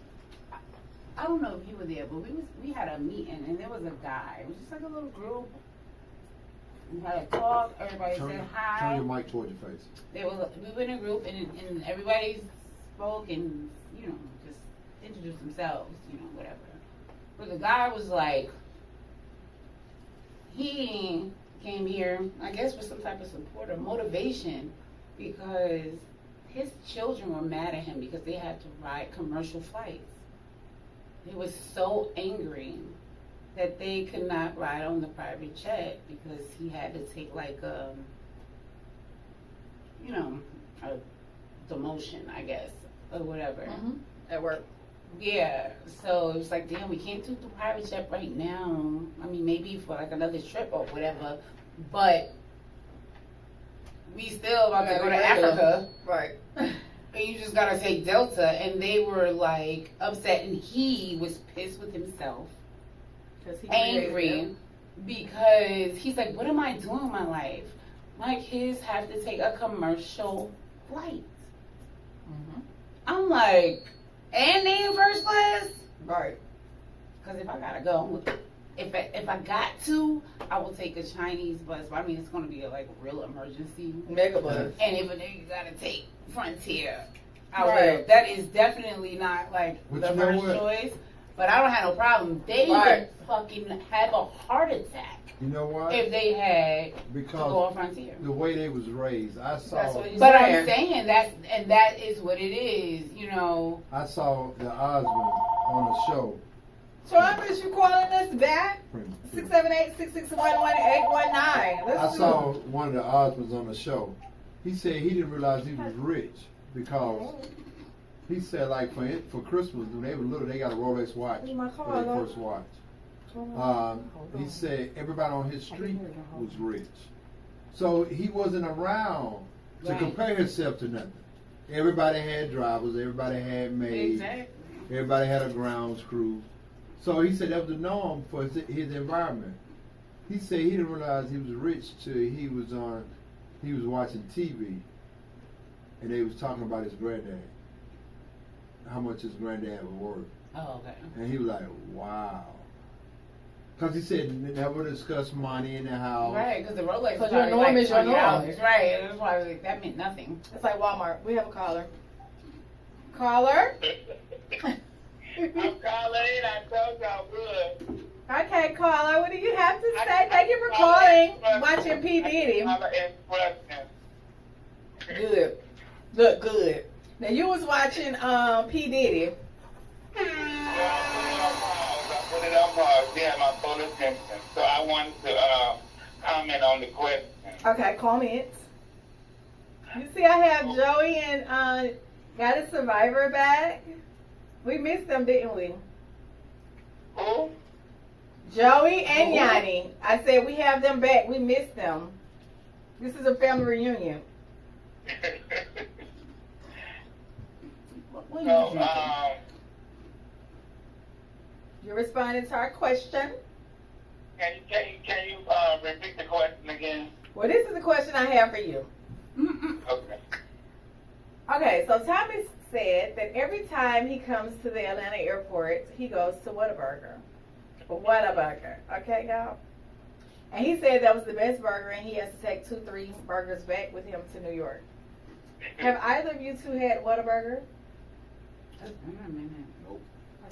I don't know if you were there, but we had a meeting and there was a guy. It was just like a little group. We had a talk. Everybody said hi. Turn your mic towards your face. We were in a group and everybody spoke and just introduced themselves, whatever. But the guy was like, he came here, I guess, with some type of support or motivation because his children were mad at him because they had to ride commercial flights. He was so angry that they could not ride on the private jet because he had to take like a demotion, I guess, or whatever. Mhm. At work. Yeah, so it was like, damn, we can't do the private jet right now. I mean, maybe for like another trip or whatever, but we still about to go to Africa. Right. And you just gotta take Delta, and they were like upset, and he was pissed with himself, 'Cause he created angry, them. because he's like, what am I doing with my life? My kids have to take a commercial flight. Mhm. I'm like, and they in first class? Right. Because if I gotta go, if I got to, I will take a Chinese bus. But I mean, it's gonna be a like real emergency. Mega bus. And if a nigga gotta take Frontier, I Right. will. That is definitely not like But the you know first what? choice. But I don't have no problem. They Right. would fucking have a heart attack You know why? if they had to go Because on Frontier. the way they was raised, I saw That's what you But saying. I'm saying that is what it is. I saw the Osmonds on a show Thomas, you calling us back? Prima. 678-661-1819. I saw one of the husbands on the show. He said he didn't realize he was rich because he said like for Christmas when they were little they got a Rolex watch for their first watch. He said everybody on his street was rich, so he wasn't around to compare himself to nothing. Everybody had drivers, everybody had maids, everybody had a grounds crew. So he said that was the norm for his environment. He said he didn't realize he was rich till he was watching TV, and they was talking about his granddad, how much his granddad was worth. Oh, okay. And he was like, wow. Because he said never discuss money in the house. Right, because the Rolex was your norm is your norm. $20. Right, it was probably, that meant nothing. It's like Walmart. We have a caller. Caller? I'm calling. I told y'all good. Okay, caller. What do you have to say? Thank you for calling. Watching P. Diddy. Good. Look good. Now you was watching P. Diddy. I put it on pause. Yeah, my full attention. So I wanted to comment on the question. Okay, comments. You see, I have Joey and got a survivor back. We missed them, didn't we? Who? Joey and Yanni. I said we have them back. We missed them. This is a family reunion. You responded to our question. Can you repeat the question again? Well, this is the question I have for you. Okay. Okay, so Tommy said that every time he comes to the Atlanta airport, he goes to Whataburger. Whataburger. Okay, y'all? And he said that was the best burger, and he has to take 2-3 burgers back with him to New York. Have either of you two had Whataburger? Nope.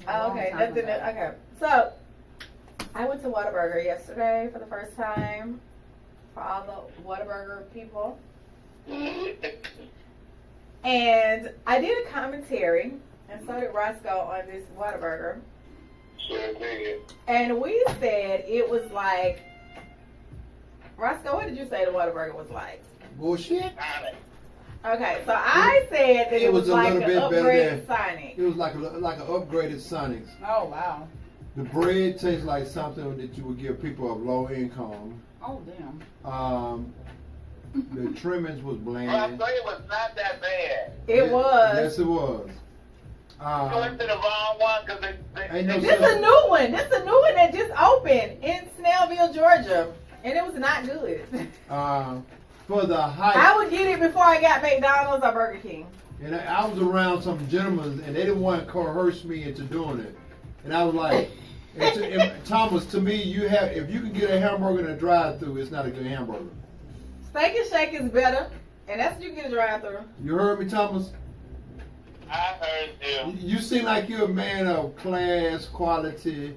Oh, okay, nothing. Okay, so I went to Whataburger yesterday for the first time for all the Whataburger people. And I did a commentary, and so did Roscoe on this Whataburger. Sure did. And we said it was like, Roscoe, what did you say the Whataburger was like? Bullshit. Okay, so I said that it was a like little an bit better upgraded than Sonic. It was like an upgraded Sonics. Oh, wow. The bread tastes like something that you would give people of low income. Oh, damn. The trimmings was bland. Well, I thought it was not that bad. It was. Yes, it was. You went to the wrong one because Ain't no This is a new one. This is a new one that just opened in Snellville, Georgia. And it was not good. For the hype. I would get it before I got McDonald's or Burger King. And I was around some gentlemen, and they didn't want to coerce me into doing it. And I was like, Thomas, to me, if you can get a hamburger in a drive-thru, it's not a good hamburger. Steak and Shake is better, and that's what you get a drive-thru. You heard me, Thomas? I heard you. You seem like you're a man of class, quality,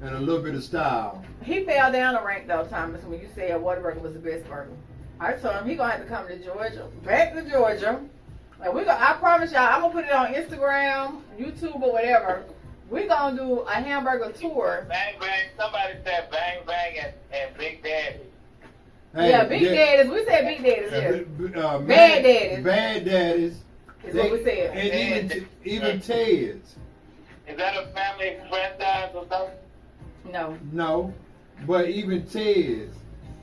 and a little bit of style. He fell down a rank though, Thomas, when you said Whataburger was the best burger. I told him he gonna have to come to Georgia, back to Georgia. Like I promise y'all, I'm gonna put it on Instagram, YouTube, or whatever. We gonna do a hamburger tour. Bang Bang. Somebody said Bang Bang and Big Daddy. Hey, yeah, Big Daddies. We said Big Daddies here. Bad Daddies. Bad Daddies. Is what we said. And even Ted's. Is that a family franchise or something? No. No, but even Ted's.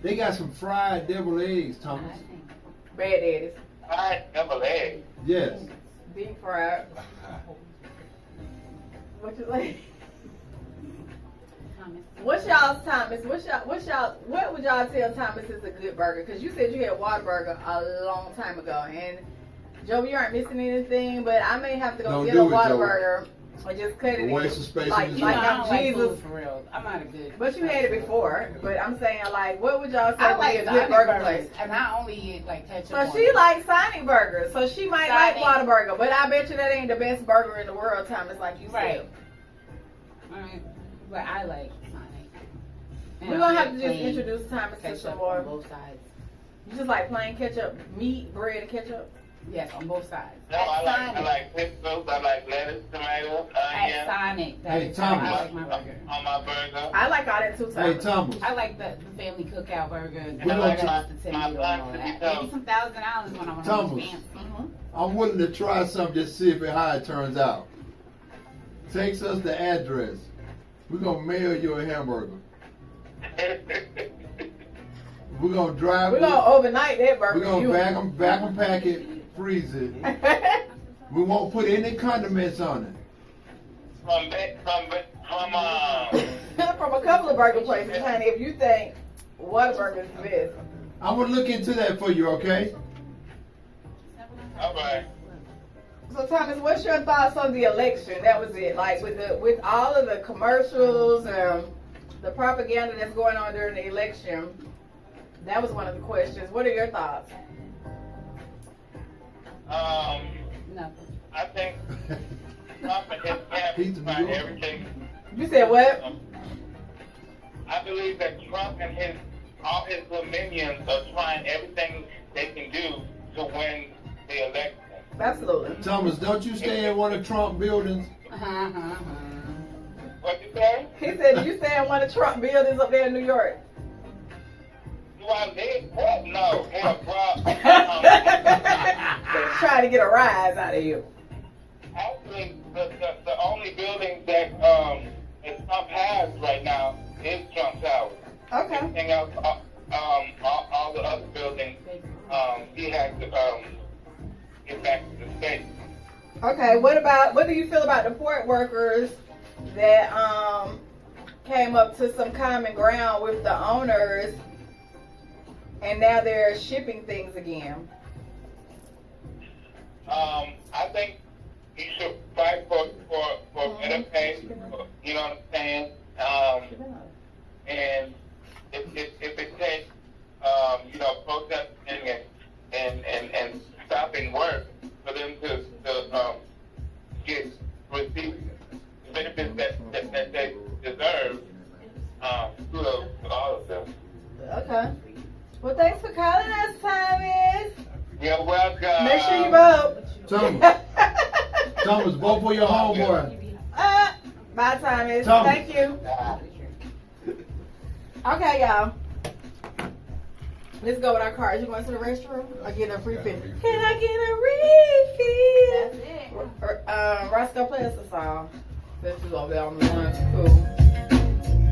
They got some fried deviled eggs, Thomas. Bad Daddies. Fried deviled eggs. Yes. Deep fried. What you like? What's y'all's Thomas? What would y'all tell Thomas is a good burger? Because you said you had Whataburger a long time ago, and Joey, you aren't missing anything, but I may have to go get a Whataburger or just cut it in. Waste of space like, in like I I'm don't like Jesus. food for real. I'm not a good. But you had it before. But I'm saying, like, what would y'all say I would like be a Sonic good burger burgers, place? and I only eat like ketchup. So on she it. likes Sonic burgers, so she might like Sonic. Whataburger. But I bet you that ain't the best burger in the world, Thomas, like you Right. said. Right. But I like Sonic. And We're gonna I have to just plain introduce Thomas to some ketchup more. on both sides. You just like plain ketchup, meat, bread, and ketchup. Yes, on both sides. No, I like pickles. I like lettuce, tomatoes, At onions Sonic. That Hey, is how Thomas. I like my burger. on my burger. I like all that too, Hey, Thomas. Thomas. I like the family cookout burger. And We I gonna like try- the tomato and all that. Maybe some $1,000 when I want to Thomas. fancy. I'm willing to try something just to see how it turns out. Takes us the address. We're gonna mail you a hamburger. We're gonna drive. We're gonna overnight that burger. We're gonna You- back 'em, pack it, freeze it. We won't put any condiments on it. From a couple of burger places, honey. If you think Whataburger is the best. I'm gonna look into that for you, okay? All right. So Thomas, what's your thoughts on the election? That was it. Like with all of the commercials and the propaganda that's going on during the election. That was one of the questions. What are your thoughts? Nothing. I think Trump and his He's camp New tried York. everything. You said what? I believe that Trump and all his minions are trying everything they can do to win the election. Absolutely. Thomas, don't you stay in one of Trump buildings? What you say? He said, "Do you stay in one of Trump buildings up there in New York?" Do I live? What? No. Hell, They're trying to get a rise out of you. Actually, the only building that Trump has right now is Trump Tower. Okay. Everything else, all the other buildings, he has to get back to the state. Okay. What do you feel about the port workers that came up to some common ground with the owners, and now they're shipping things again? I think he should fight for better pay. You know what I'm saying? And if it takes protesting and stopping work for them to receive the benefits that they deserve, kudos to all of them. Okay. Well, thanks for calling us, Thomas. You're welcome. Make sure you vote. Thomas, vote for your homeboy. Bye, Thomas. Thomas. Thank you. Okay, y'all. Let's go with our cards. You going to the restroom? Or get a free fill? Can I get a refill? That's it. Roscoe, play us a song. This is over there on the lunch. Cool.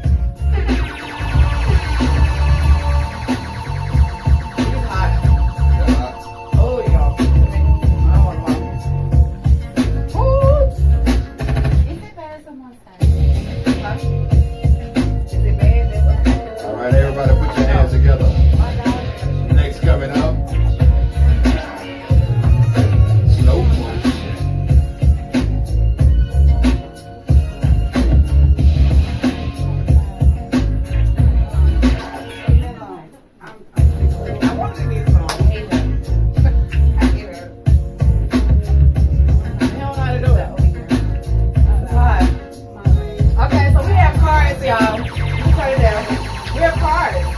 It's hot. Oh, y'all. I don't want to walk. Ooh. Is it bad someone's side? Huh? Is it bad? All right, everybody, put your hands together. Next coming up, slow motion. I wanted to get some. He don't know how to do it. It's hot. Okay, so we have cards, y'all. Turn it down. We have cards.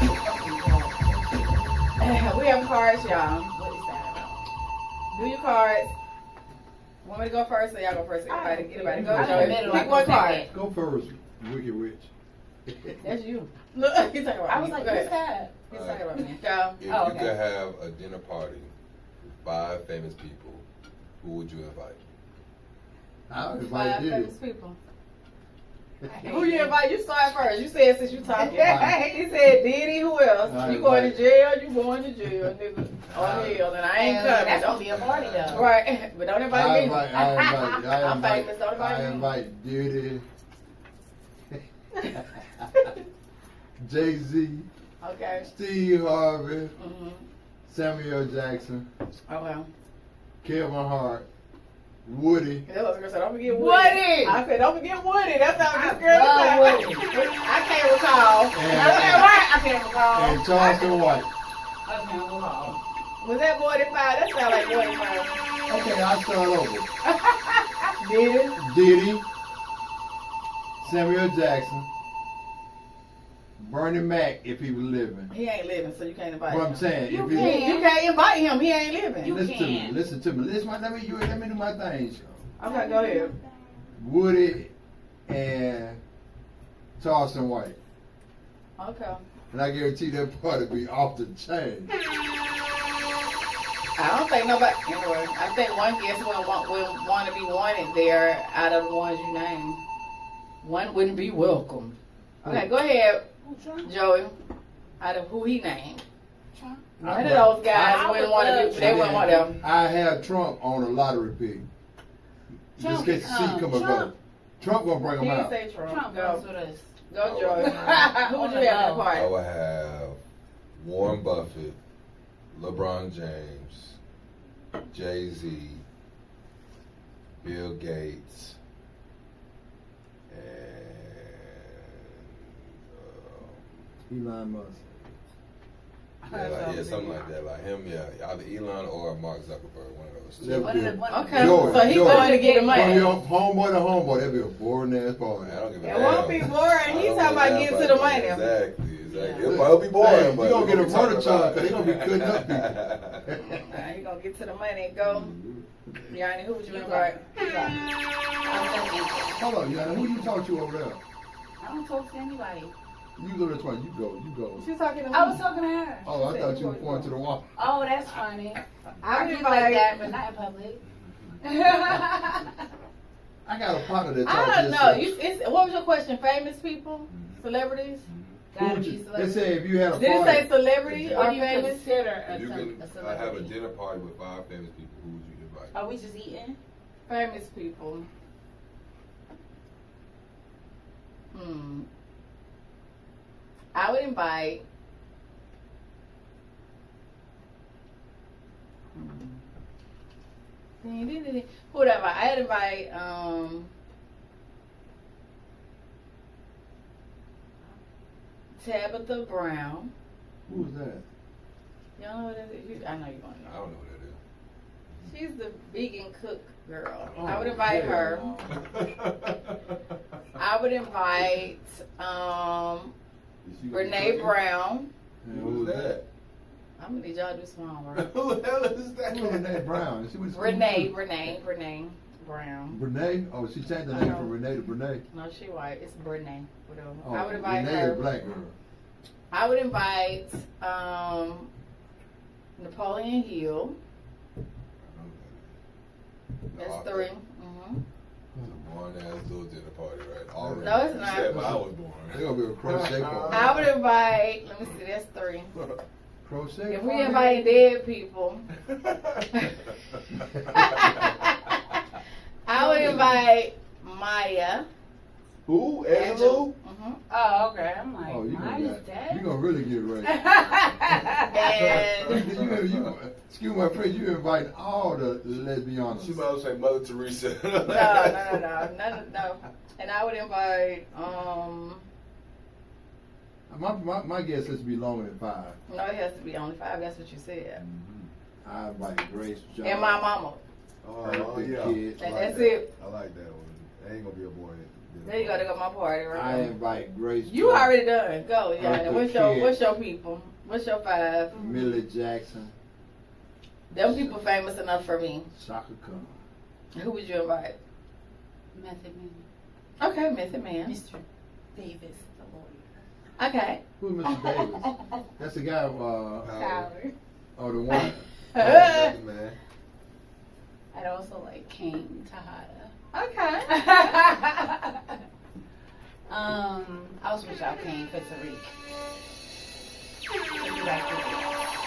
We have cards, y'all. What is that about? Do your cards. Want me to go first or y'all go first? Anybody go. I'm Joey. in the middle. Pick one card. Go first, Wicked Witch. That's you. Look, he's talking about I me. was like, Go who's ahead. that? He's talking about me. Go. If Oh, you okay. could have a dinner party with 5 famous people, who would you invite? I'll invite Five you. famous people. Who you invite? You start first. You said since you talking. Right. He said Diddy. Who else? I You going to invite- jail? You going to jail, nigga? Oh hell, then I ain't coming. That's Don't gonna be a party though. right, but don't invite I me. invite, I'm famous. Don't invite I me. invite Diddy, Jay-Z, Okay. Steve Harvey, Mm-hmm. Samuel Jackson, Oh well. Kevin Hart, Woody. That was gonna say, don't forget Woody. Woody! I said, don't forget Woody. That's how I this girl love said. Woody. I can't recall. And- I said, what? I can't recall. And Charleston White. Okay, we'll call. Was that 45? That sounded like 45. Okay, I'll start over. Did it? Diddy, Samuel Jackson, Bernie Mac if he was living. He ain't living, so you can't invite him. What I'm saying, You if he can. You can't invite him. He ain't living. listen to me, can. listen to me. Let me do my thing. Okay, go ahead. Woody and Charleston White. Okay. And I guarantee that party be off the chain. I don't think nobody. Anyway, I think one guest will want to be wanted there out of the ones you named. One wouldn't be welcome. Okay, go ahead, Joey. Out of who he named. One of those guys wouldn't want to be. They wouldn't want them. I have Trump on a lottery pick. Just get to see come or go. Trump gonna bring He him didn't out. say Trump. Trump Go, goes with us. go, Joey. Who would you have at the I party? would have Warren Buffett, LeBron James, Jay-Z, Bill Gates, and Elon Musk. yeah, something like that. Like him, yeah, either Elon or Mark Zuckerberg, one of those two. That would be Okay, Joey, so he Joey. going to get the From money. your homeboy to homeboy, that'd be a boring ass party. I don't give a It damn. won't be boring. I He's don't talking give a about damn getting to the about money. that. Exactly. Yeah. It'll probably be boring, Hey, but you gonna get a we'll be talking murder charge about because it. they gonna be cutting up people. Nah, he gonna get to the money. Go, Yanni. Who would you You invite? Hold on, Yana, who you talk to over there? I don't talk to anybody. You go this way, you go. She's talking to me. I was talking to her. Oh, I thought you were pointing to the wall. Oh, that's funny. I I would get like invite. that, but not in public. I got a partner that talks I don't this know. stuff. What was your question? Famous people, celebrities? Who Gotta would be you- They celebrity. say if you had a Did it party, say celebrity or What do you famous? consider If you a can have a celebrity? dinner party with 5 famous people, who would you invite? Are we just eating? Famous people. I would invite. Whatever. I'd invite. Tabitha Brown. who's that? Y'all know what that is? I know you want to I know. don't know what that is. She's the vegan cook girl. Oh, I would invite hell her. no. I would invite Is she gonna be Renee cooking? Brown. And Who's that? I'm gonna need y'all to do small work. Who the hell is that? Who's Renee Brown? Is she with Renee Brown. Renee? Oh, she changed the name from Renee to Renee. No, she white. It's Brene. Whatever. Oh, I would invite Renee her. is black girl. I would invite Napoleon Hill. That's 3. Mm-hmm. It's a boring ass little dinner party, right? Already. No, it's not. Except I was born. They're gonna be a crochet party. I would invite. Let me see. That's 3. Crochet If we party? invite dead people, I would invite Maya. Who? Angela. Angela? Mm-hmm. Oh, okay. I'm like, Oh, you mine is gonna dead. really get ready. And Excuse my friend, you invite all the lesbians. She might as well say Mother Teresa. no. And I would invite. My guess is to be longer than 5. No, it has to be only 5. That's what you said. I invite Grace Jones. And my mama. Oh, Birthday yeah. kid. And I like that's that. it. I like that one. It ain't gonna be a boring. There you go to go my party right I there. invite Grace You Jones, already done. Go, yeah. Birthday What's kid. your people? What's your 5? Millie Jackson, Them people famous enough for me. Shaka Khan. Who would you invite? Method Man. Okay, Method Man. Mr. Davis, the lawyer. Okay. Who's Mr. Davis? That's the guy, Tyler. oh, the one. Man. I'd also like Kane Tejada. Okay. I'll switch out Kane for Tariq.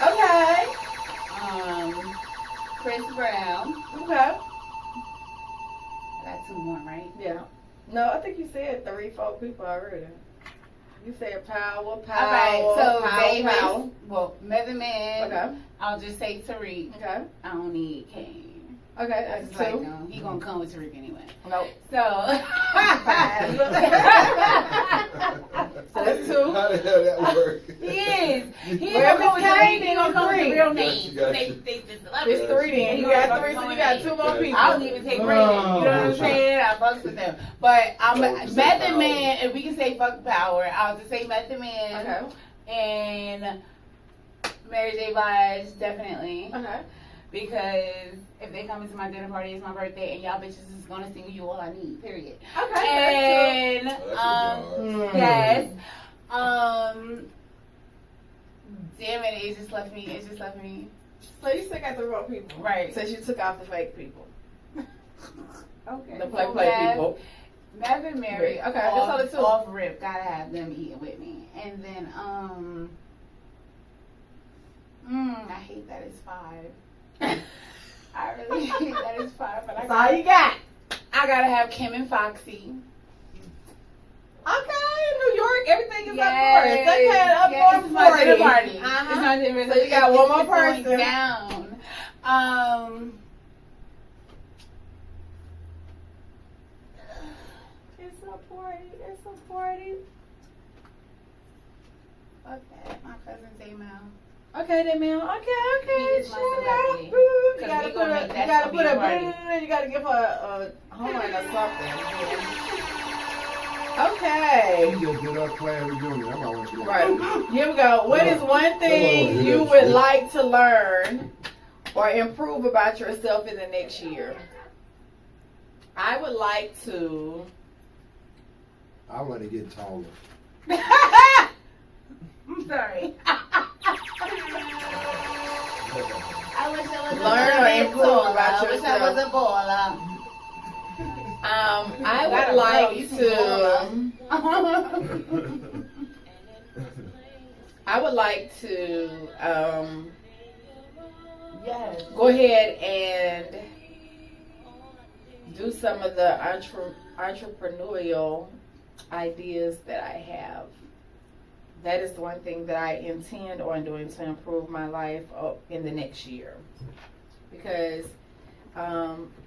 Okay. Chris Brown. Okay. I got 2 more, right? Yeah. No, I think you said 3, 4 people already. You said power. All right, so Davis. Power. Well, Method Man. Okay. I'll just say Tariq. Okay. I don't need Kane. Okay, I that's just like 2. him. He gonna come with Tariq anyway. Nope. So. So that's 2. How the hell that work? He is. He Well, gonna come with Miss Tariq. Kane He gonna come with the is real Gotcha, name. gotcha. They just It's 3 then. You got 3, so you got 2 more people. I don't even take Brandon. You know what I'm saying? I fucks with them. But Method Man, if we can say fuck power, I'll just say Method Man. Okay. And Mary J. Blige, definitely. Okay. Because if they come into my dinner party, it's my birthday, and y'all bitches is gonna sing You All I Need, period. Okay. And Yes. Damn it, it just left me. So you still got the real people. Right. Since you took off the fake people. Okay. The play people. Mav and Mary. Okay, Off, that's all the two. Off rip, gotta have them eating with me. And then I hate that it's 5. I really hate that it's 5, but That's all you got. I gotta have Kim and Foxy. Okay, New York, everything is Yes. up north. Okay, up Yes, north it's my dinner 40. party. Uh-huh. It's my dinner. So you got one more it's going person. down. It's a party. It's a party. Okay, my cousin's email. Okay, then, ma'am. Okay. He is my Shout out. celebrity. Boo. You 'Cause gotta we put gonna a. make You that gotta gonna put be a. a party. You gotta give her a horn or something. Okay. You just did our class reunion. I'm always doing Right. Here we go. What is one thing you would like to learn or improve about yourself in the next year? I would like to. I want to get taller. I'm sorry. I wish I was Learn or improve about I wish I was a baller. I would like to. I would like to Yes. go ahead and do some of the entrepreneurial ideas that I have. That is the one thing that I intend on doing to improve my life in the next year. Because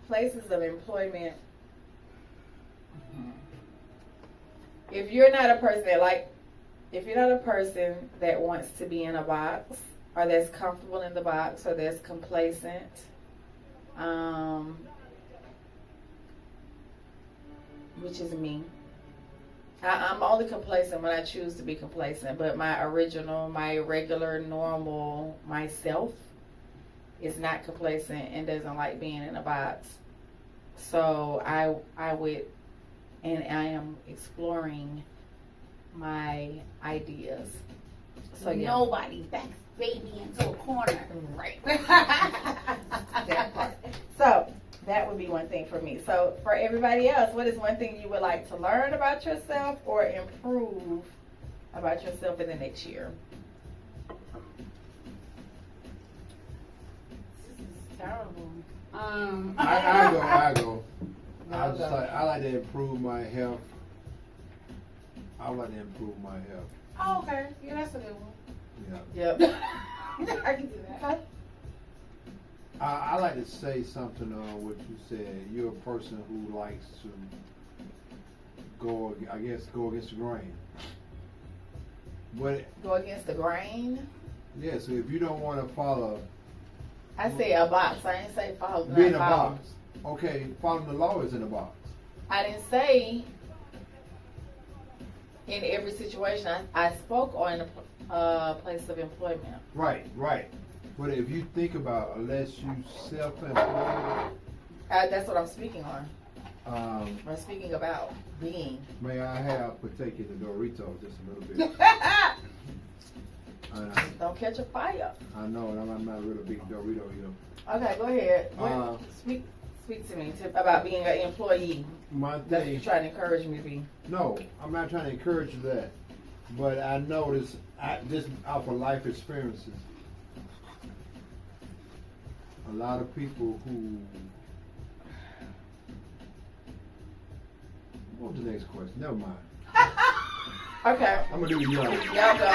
places of employment, if you're not a person that wants to be in a box, or that's comfortable in the box, or that's complacent, which is me. I'm only complacent when I choose to be complacent, but my regular, normal myself is not complacent and doesn't like being in a box. So I would, and I am exploring my ideas. So yeah. Nobody backs baby into a corner. Right. That part. So that would be one thing for me. So for everybody else, what is one thing you would like to learn about yourself or improve about yourself in the next year? This is terrible. I go. Y'all go. I like to improve my health. I would like to improve my health. Oh, okay. Yeah, that's a good one. Yeah. Yep. I can do that. I like to say something on what you said. You're a person who likes to go against the grain. But Go against the grain. yeah, so if you don't want to follow I say a box. I didn't say follow. be in a follow. box, okay, following the law is in a box. I didn't say in every situation. I spoke on a place of employment. Right. But if you think about, unless you self-employed, That's what I'm speaking on. I'm speaking about being. may I have partake in the Dorito just a little bit? Don't catch a fire. I know, and I'm not a really big Dorito eater. Okay, go ahead. Speak to me about being an employee. My That's what thing, you're trying to encourage me to be. no, I'm not trying to encourage that, but I notice, just off of life experiences, a lot of people who. What was the next question? Never mind. Okay, I'm gonna do you. y'all go.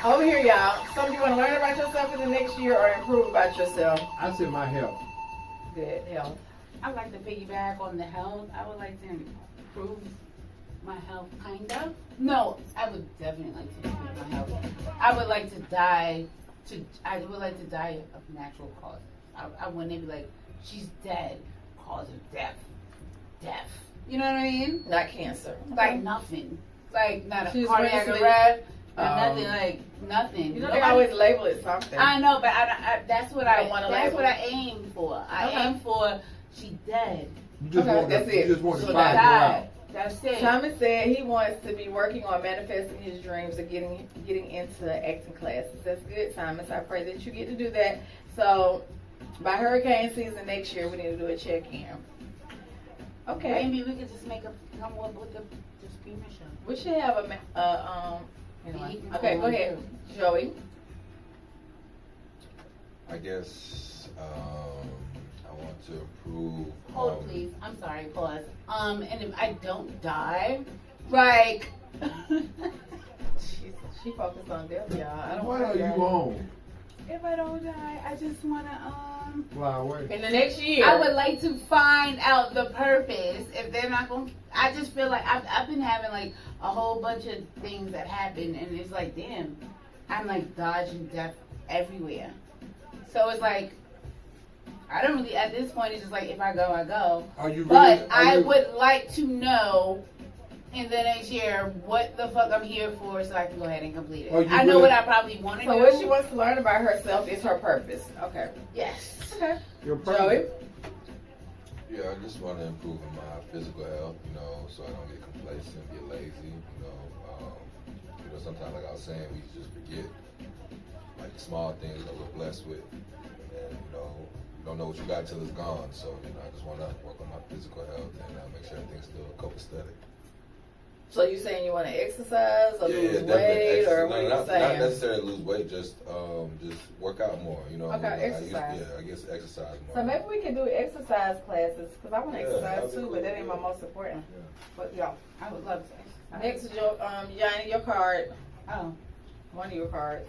Over here, y'all. Something you want to learn about yourself in the next year or improve about yourself? I said my health. Good health. I'd like to piggyback on the health. I would like to improve my health, kind of. No, I would definitely like to improve my health. I would like to die I would like to die of natural causes. I wouldn't be like, she's dead, cause of death. You know what I mean? Not cancer. Like nothing. Like not a She's cardiac recently- arrest or nothing. Like nothing. You know, they always label it something. I know, but that's what don't wanna that's label what it. I aim for. I Okay. aim for she dead. You just Okay, want that's to, it. you just want to She find her died. out. That's it. Thomas said he wants to be working on manifesting his dreams of getting into acting classes. That's good, Thomas. I pray that you get to do that. So by hurricane season next year, we need to do a check-in. Okay. Maybe we could just come up with the Prima show. We should have anyway. Okay, go ahead, Joey. I guess I want to improve. Hold please. I'm sorry, pause. And if I don't die, like She focused on death, y'all. I don't Why want are you home? if I don't die, I just wanna Fly away. in the next year. I would like to find out the purpose. If they're not going to, I just feel like I've been having like a whole bunch of things that happen, and it's like, damn, I'm like dodging death everywhere. So it's like, I don't really, at this point, it's just like, if I go, I go. Are you But really, I would like to know in the next year what the fuck I'm here for so I can go ahead and complete Are it. you I know really- what I probably want to So do. what she wants to learn about herself is her purpose. Okay. Yes. Okay. Your Joey. Yeah, I just want to improve in my physical health, so I don't get complacent, get lazy, sometimes, like I was saying, we just forget, like, the small things that we're blessed with, and, you don't know what you got until it's gone, so, I just want to work on my physical health and make sure everything's still copacetic. So you saying you want to exercise or lose definitely weight, or exercise. what are you Not saying? necessarily lose weight, just work out more, Okay, exercise. I guess exercise more. So maybe we can do exercise classes because I want to Yeah, exercise that'd be too, cool. but that ain't my most important. Yeah. But y'all, I would love to. next is your Johnny, your card, Oh. one of your cards.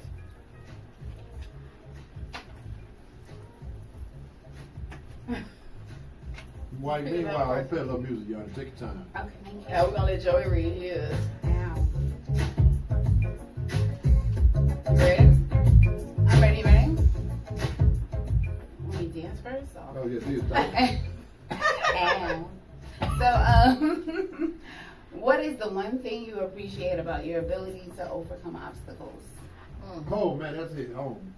While meanwhile, I play a little music, y'all. Take your time. Okay, thank you. Now we're gonna let Joey read his. Now. You ready? I'm ready. Want me to dance first? Or? Oh, yeah, do your thing. Ow. So, what is the one thing you appreciate about your ability to overcome obstacles? Oh, man, that's it. Home.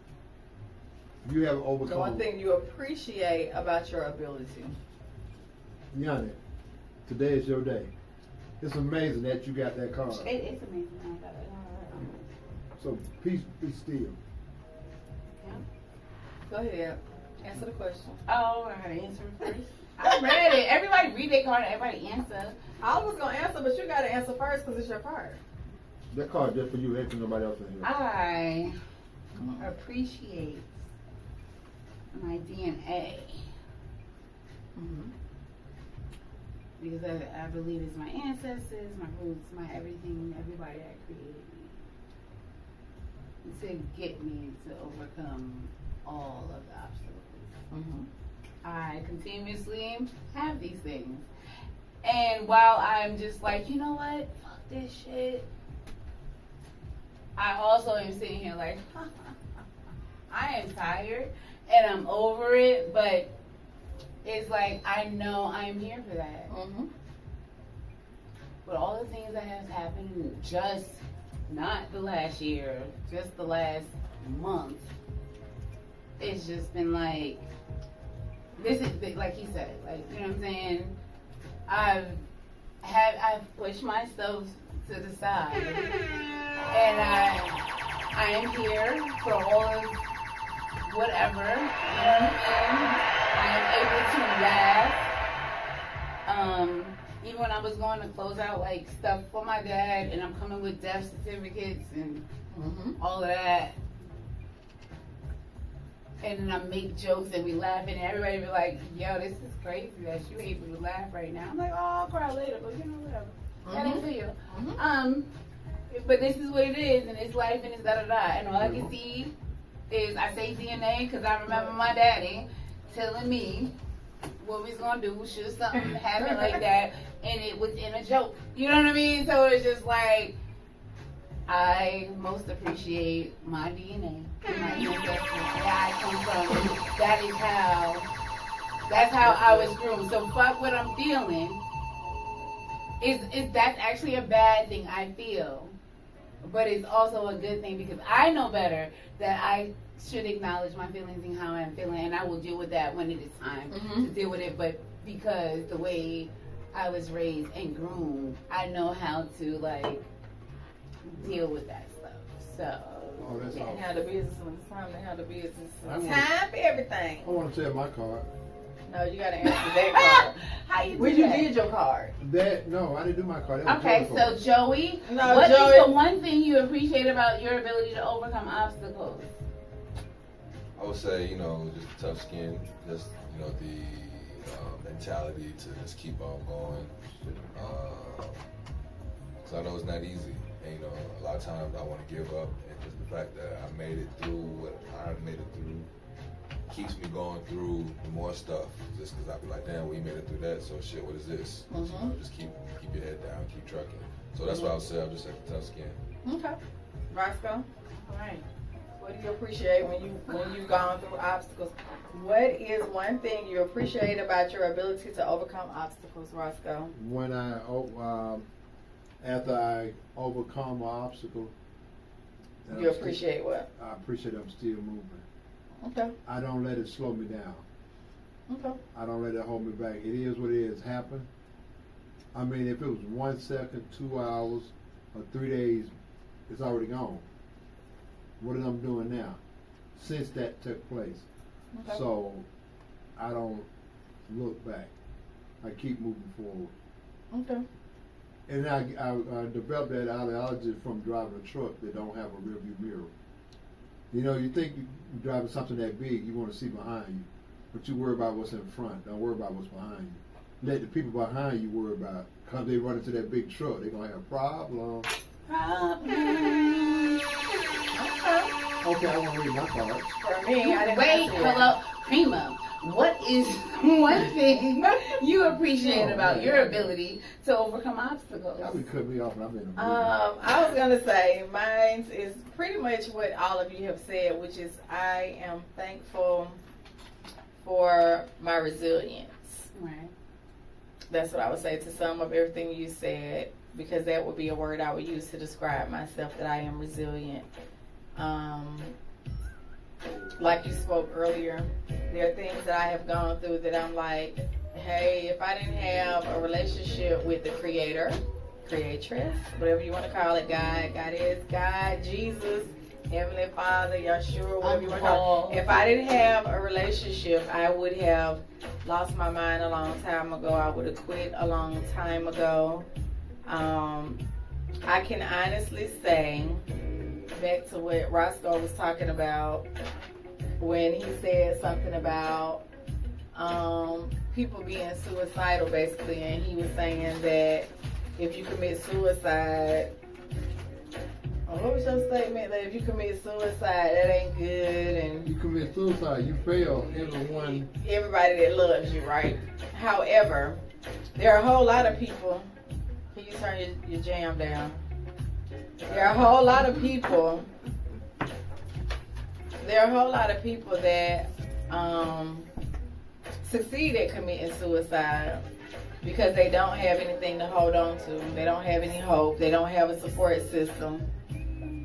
You have overcome. The one thing you appreciate about your ability. Yanni, today is your day. It's amazing that you got that card. It is amazing. I got it. So, peace, be still. Go ahead. Answer the question. Oh, I gotta answer it first. I read it. Everybody read their card. Everybody answer. I was gonna answer, but you gotta answer first because it's your card. That card just for you, ain't for nobody else in here. I appreciate my DNA. Mm-hmm. Because I believe it's my ancestors, my roots, my everything, everybody that created me. To get me to overcome all of the obstacles. Mm-hmm. I continuously have these things. And while I'm just like, you know what? Fuck this shit. I also am sitting here like, I am tired and I'm over it, but it's like, I know I'm here for that. Mm-hmm. But all the things that have happened, just not the last year, just the last month, it's just been like, this is, like he said, like, you know what I'm saying? I've pushed myself to the side, and I am here for all of whatever, you know what I mean? I am able to laugh. Even when I was going to close out like stuff for my dad, and I'm coming with death certificates and all of that. And then I make jokes and we laugh and everybody be like, yo, this is crazy that you able to laugh right now. I'm like, oh, I'll cry later, but whatever. That ain't for you. But this is what it is, and it's life and it's da-da-da. And all I can see is I say DNA because I remember my daddy telling me what we was going to do should something happen like that, and it was in a joke. You know what I mean? So it's just like, I most appreciate my DNA, my ancestors, where I come from. That's how I was groomed. So fuck what I'm feeling. That's actually a bad thing I feel. But it's also a good thing because I know better that I should acknowledge my feelings and how I'm feeling, and I will deal with that when it is time to deal with it. But because the way I was raised and groomed, I know how to like deal with that stuff. So that's and awesome. handle business when it's time to handle business. I want- Time for everything. I want to tell my card. No, you gotta answer that card. How you do When you that? did your card. No, I didn't do my card. That was Okay, Joey's so card. Joey, No, what is Joey. the one thing you appreciate about your ability to overcome obstacles? I would say, just tough skin, just, the mentality to just keep on going. Because I know it's not easy. And, a lot of times I want to give up. And just the fact that I made it through what I made it through keeps me going through more stuff. Just because I be like, damn, we made it through that. So, shit, what is this? Just keep your head down, keep trucking. So that's why I would say I'm just like tough skin. Okay. Roscoe? All right. What do you appreciate when you've gone through obstacles? What is one thing you appreciate about your ability to overcome obstacles, Roscoe? When after I overcome an obstacle, that You I'm appreciate what? I appreciate I'm still moving. Okay. I don't let it slow me down. Okay. I don't let it hold me back. It is what it is. Happen. I mean, if it was 1 second, 2 hours, or 3 days, it's already gone. What am I doing now? Since that took place. Okay. So, I don't look back. I keep moving forward. Okay. And I developed that ideology from driving a truck that don't have a rear view mirror. You think you're driving something that big, you want to see behind you. But you worry about what's in front. Don't worry about what's behind you. Let the people behind you worry about it. Because they run into that big truck, they're going to have problems. Okay, I want to read my cards. For me, I didn't Wait, answer that. hello, Prima. What is one thing you appreciate about your ability to overcome obstacles? Y'all been cutting me off and I've been in a I was gonna say mine is pretty much what all of you have said, which is I am thankful for my resilience. Right. That's what I would say to sum up everything you said, because that would be a word I would use to describe myself, that I am resilient. Like you spoke earlier, there are things that I have gone through that I'm like, hey, if I didn't have a relationship with the creator, creatress, whatever you want to call it, God, Jesus, Heavenly Father, Yeshua, whatever you want to call it. If I didn't have a relationship, I would have lost my mind a long time ago. I would have quit a long time ago. I can honestly say, back to what Roscoe was talking about when he said something about people being suicidal, basically, and he was saying that if you commit suicide, what was your statement? That if you commit suicide, that ain't good, and You commit suicide, you fail everybody that loves you, right? However, there are a whole lot of people. Can you turn your jam down? There are a whole lot of people. That succeed at committing suicide because they don't have anything to hold on to. They don't have any hope. They don't have a support system.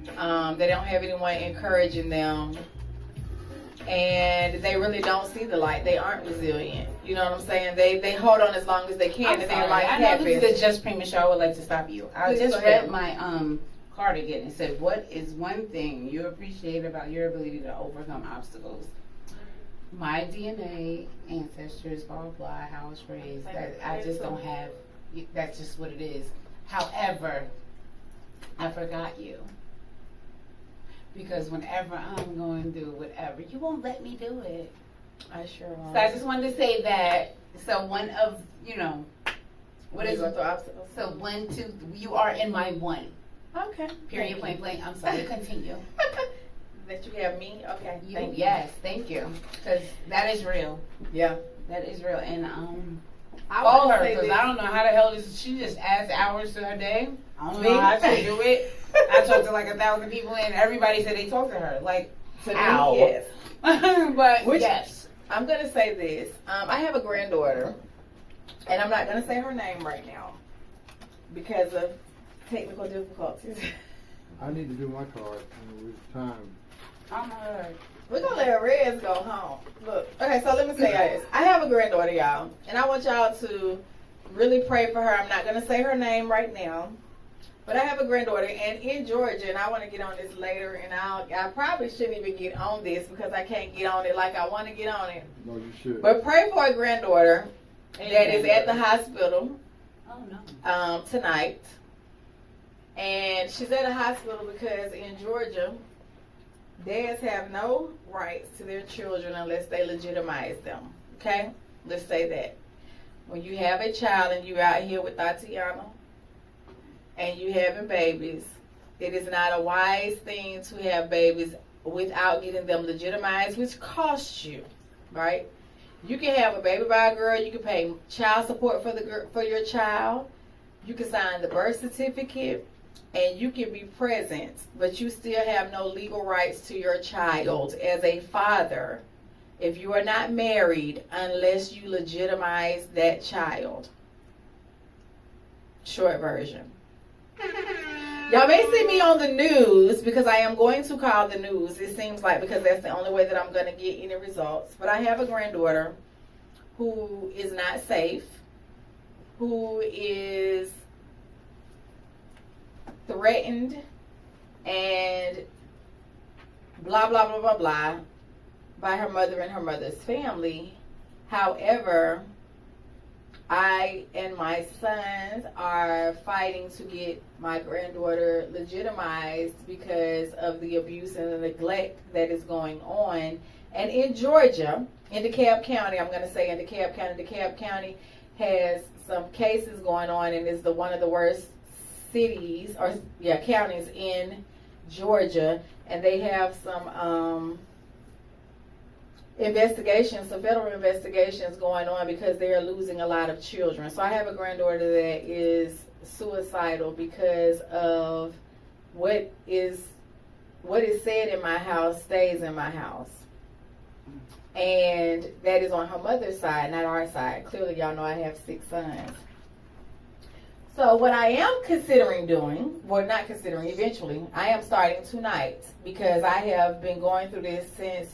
They don't have anyone encouraging them. And they really don't see the light. They aren't resilient. You know what I'm saying? They hold on as long as they can, and their life I know happens. this is a Just Prima show. I would like to stop you. I Please just go ahead. read my card again. It said, what is one thing you appreciate about your ability to overcome obstacles? My DNA, ancestors, blah, blah, blah, how I was raised. That I just don't have, that's just what it is. However, I forgot you. Because whenever I'm going through whatever, you won't let me do it. I sure won't. So I just wanted to say that. So one of, what is going through obstacles? So 1, 2, you are in my one. Okay. Period, Thank plain, plain. I'm sorry, continue. That you have me? Okay. Thank you. Yes, thank you. Because that is real. Yeah. That is real. And Call wanna her, say because this. I don't know how the hell she just adds hours to her day. I don't Me? know how she do it. I talked to like 1,000 people and everybody said they talked to her. Like, To me, how? yes. But Which- yes. I'm gonna say this. I have a granddaughter, and I'm not gonna say her name right now because of technical difficulties. I need to do my card. With time. I'm her. We're gonna let Reds go home. Look, okay, so let me say this. I have a granddaughter, y'all, and I want y'all to really pray for her. I'm not gonna say her name right now, but I have a granddaughter, and in Georgia, and I want to get on this later, and I probably shouldn't even get on this because I can't get on it like I want to get on it. No, you should. But pray for a granddaughter that is at the hospital Oh no. tonight, and she's at a hospital because in Georgia, dads have no rights to their children unless they legitimize them. Okay? Let's say that. When you have a child and you're out here with Tatiana and you having babies, it is not a wise thing to have babies without getting them legitimized, which costs you, right? You can have a baby by a girl. You can pay child support for your child. You can sign the birth certificate. And you can be present, but you still have no legal rights to your child as a father if you are not married unless you legitimize that child. Short version. Y'all may see me on the news because I am going to call the news. It seems like because that's the only way that I'm going to get any results. But I have a granddaughter who is not safe, who is threatened and blah blah blah blah blah by her mother and her mother's family. However, I and my sons are fighting to get my granddaughter legitimized because of the abuse and the neglect that is going on. And in Georgia, in DeKalb County, I'm going to say in DeKalb County has some cases going on and is one of the worst cities or counties in Georgia, and they have some federal investigations going on because they are losing a lot of children. So I have a granddaughter that is suicidal because of what is said in my house stays in my house. And that is on her mother's side, not our side. Clearly, y'all know I have 6 sons. So what I am considering doing, well, not considering, eventually, I am starting tonight because I have been going through this since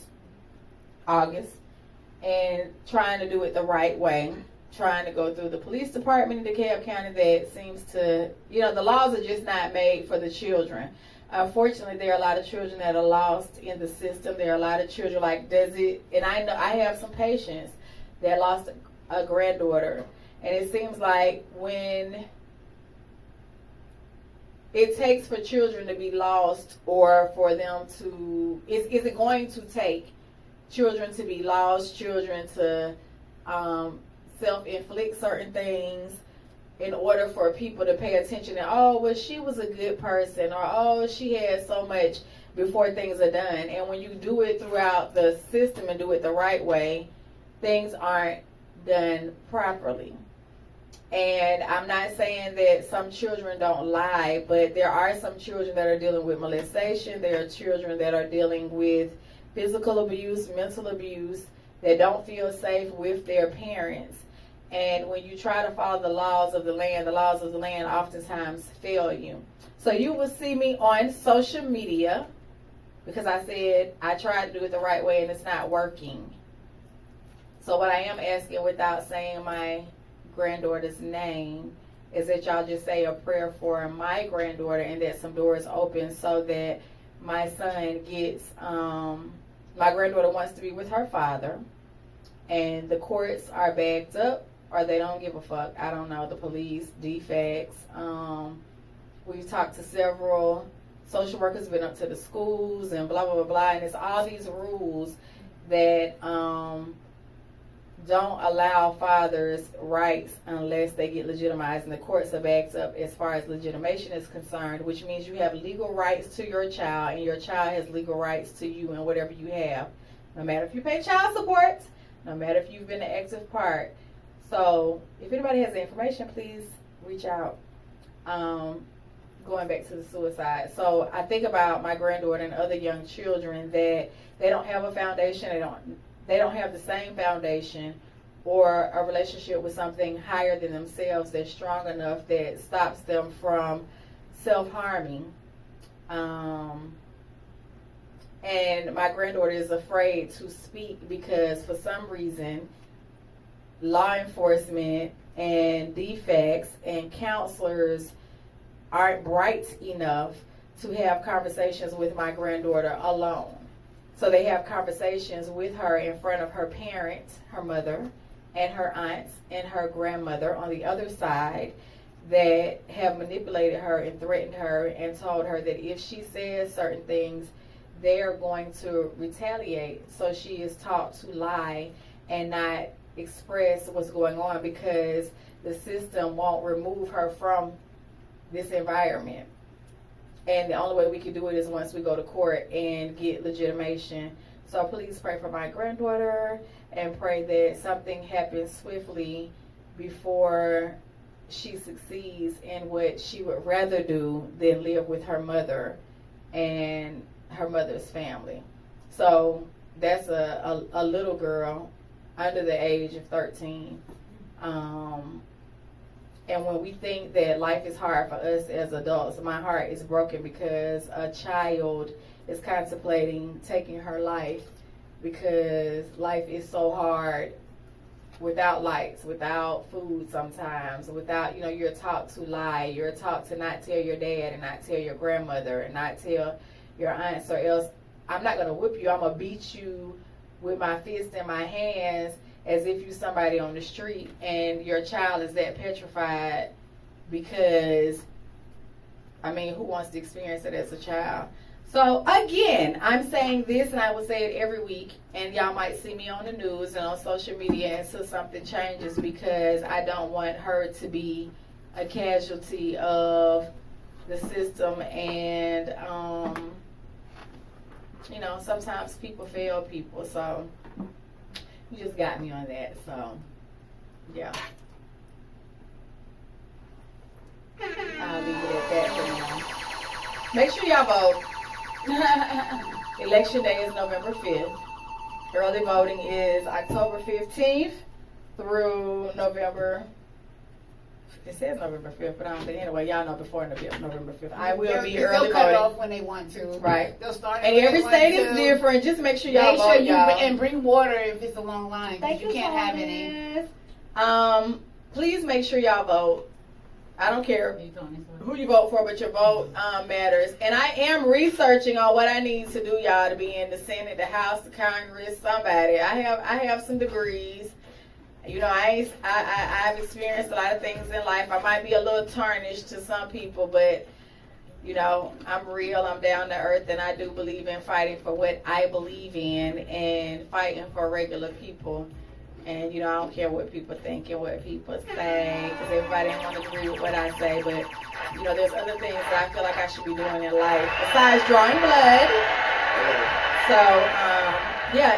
August and trying to do it the right way, trying to go through the police department in DeKalb County that seems to, the laws are just not made for the children. Unfortunately, there are a lot of children that are lost in the system. There are a lot of children and I know I have some patients that lost a granddaughter, and it seems like when it takes for children to be lost or for them to, is it going to take children to be lost, children to self-inflict certain things in order for people to pay attention and, oh, well, she was a good person, or, oh, she had so much before things are done. And when you do it throughout the system and do it the right way, things aren't done properly. And I'm not saying that some children don't lie, but there are some children that are dealing with molestation. There are children that are dealing with physical abuse, mental abuse, that don't feel safe with their parents. And when you try to follow the laws of the land oftentimes fail you. So you will see me on social media because I said I tried to do it the right way and it's not working. So what I am asking, without saying my granddaughter's name, is that y'all just say a prayer for my granddaughter and that some doors open so that my son gets, my granddaughter wants to be with her father and the courts are backed up or they don't give a fuck. I don't know, the police, DFACS. We've talked to several social workers, been up to the schools and blah, blah, blah, blah. And it's all these rules that don't allow fathers rights unless they get legitimized, and the courts are backed up as far as legitimation is concerned, which means you have legal rights to your child and your child has legal rights to you and whatever you have, no matter if you pay child support, no matter if you've been an active part. So if anybody has the information, please reach out. Going back to the suicide. So I think about my granddaughter and other young children that they don't have a foundation. They don't have the same foundation or a relationship with something higher than themselves that's strong enough that stops them from self-harming. And my granddaughter is afraid to speak because for some reason law enforcement and defects and counselors aren't bright enough to have conversations with my granddaughter alone. So they have conversations with her in front of her parents, her mother, and her aunts, and her grandmother on the other side that have manipulated her and threatened her and told her that if she says certain things, they are going to retaliate. So she is taught to lie and not express what's going on because the system won't remove her from this environment. And the only way we can do it is once we go to court and get legitimation. So please pray for my granddaughter and pray that something happens swiftly before she succeeds in what she would rather do than live with her mother and her mother's family. So that's a little girl under the age of 13. And when we think that life is hard for us as adults, my heart is broken because a child is contemplating taking her life because life is so hard without lights, without food sometimes, without, you're taught to lie. You're taught to not tell your dad and not tell your grandmother and not tell your aunts or else I'm not going to whip you. I'm going to beat you with my fist in my hands as if you're somebody on the street, and your child is that petrified because, who wants to experience it as a child? So, again, I'm saying this, and I will say it every week, and y'all might see me on the news and on social media until something changes because I don't want her to be a casualty of the system, and, sometimes people fail people, so you just got me on that, so yeah. I'll leave it at that for now. Make sure y'all vote. Election day is November 5th. Early voting is October 15th through November. It says November 5th, but I don't think anyway. Y'all know before November 5th. I will be early cut voting. off when they want to. Right. They'll start. And every state is different. Just make sure y'all vote, y'all. And bring water if it's a long line. Thank you can't have any. Please make sure y'all vote. I don't care who you vote for, but your vote matters. And I am researching on what I need to do, y'all, to be in the Senate, the House, the Congress, somebody. I have some degrees. I've experienced a lot of things in life. I might be a little tarnished to some people, but I'm real, I'm down to earth, and I do believe in fighting for what I believe in and fighting for regular people. And, I don't care what people think and what people say, because everybody don't want to agree with what I say, but, there's other things that I feel like I should be doing in life besides drawing blood. So,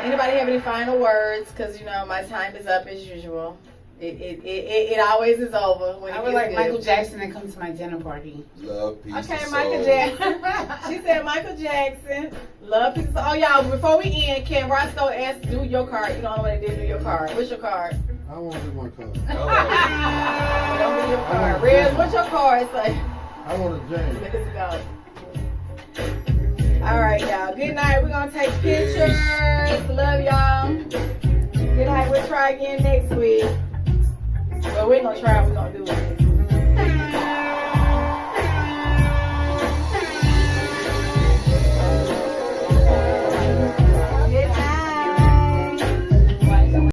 anybody have any final words? Because, my time is up as usual. It always is over. When I would like Michael Jackson to come to my dinner party. Love, peace, okay, and Michael soul. Jackson. She said Michael Jackson. Love, peace, and soul. Oh, y'all, before we end, can Roscoe ask, do your card? You don't know what they did, do your card. What's your card? I want to do my card. Don't do your card. Riz, what's your card say? I want to jam. Let's go. All right, y'all. Good night. We're going to take pictures. Love y'all. Good night. We'll try again next week. Well, we ain't going to try. We're going to do it.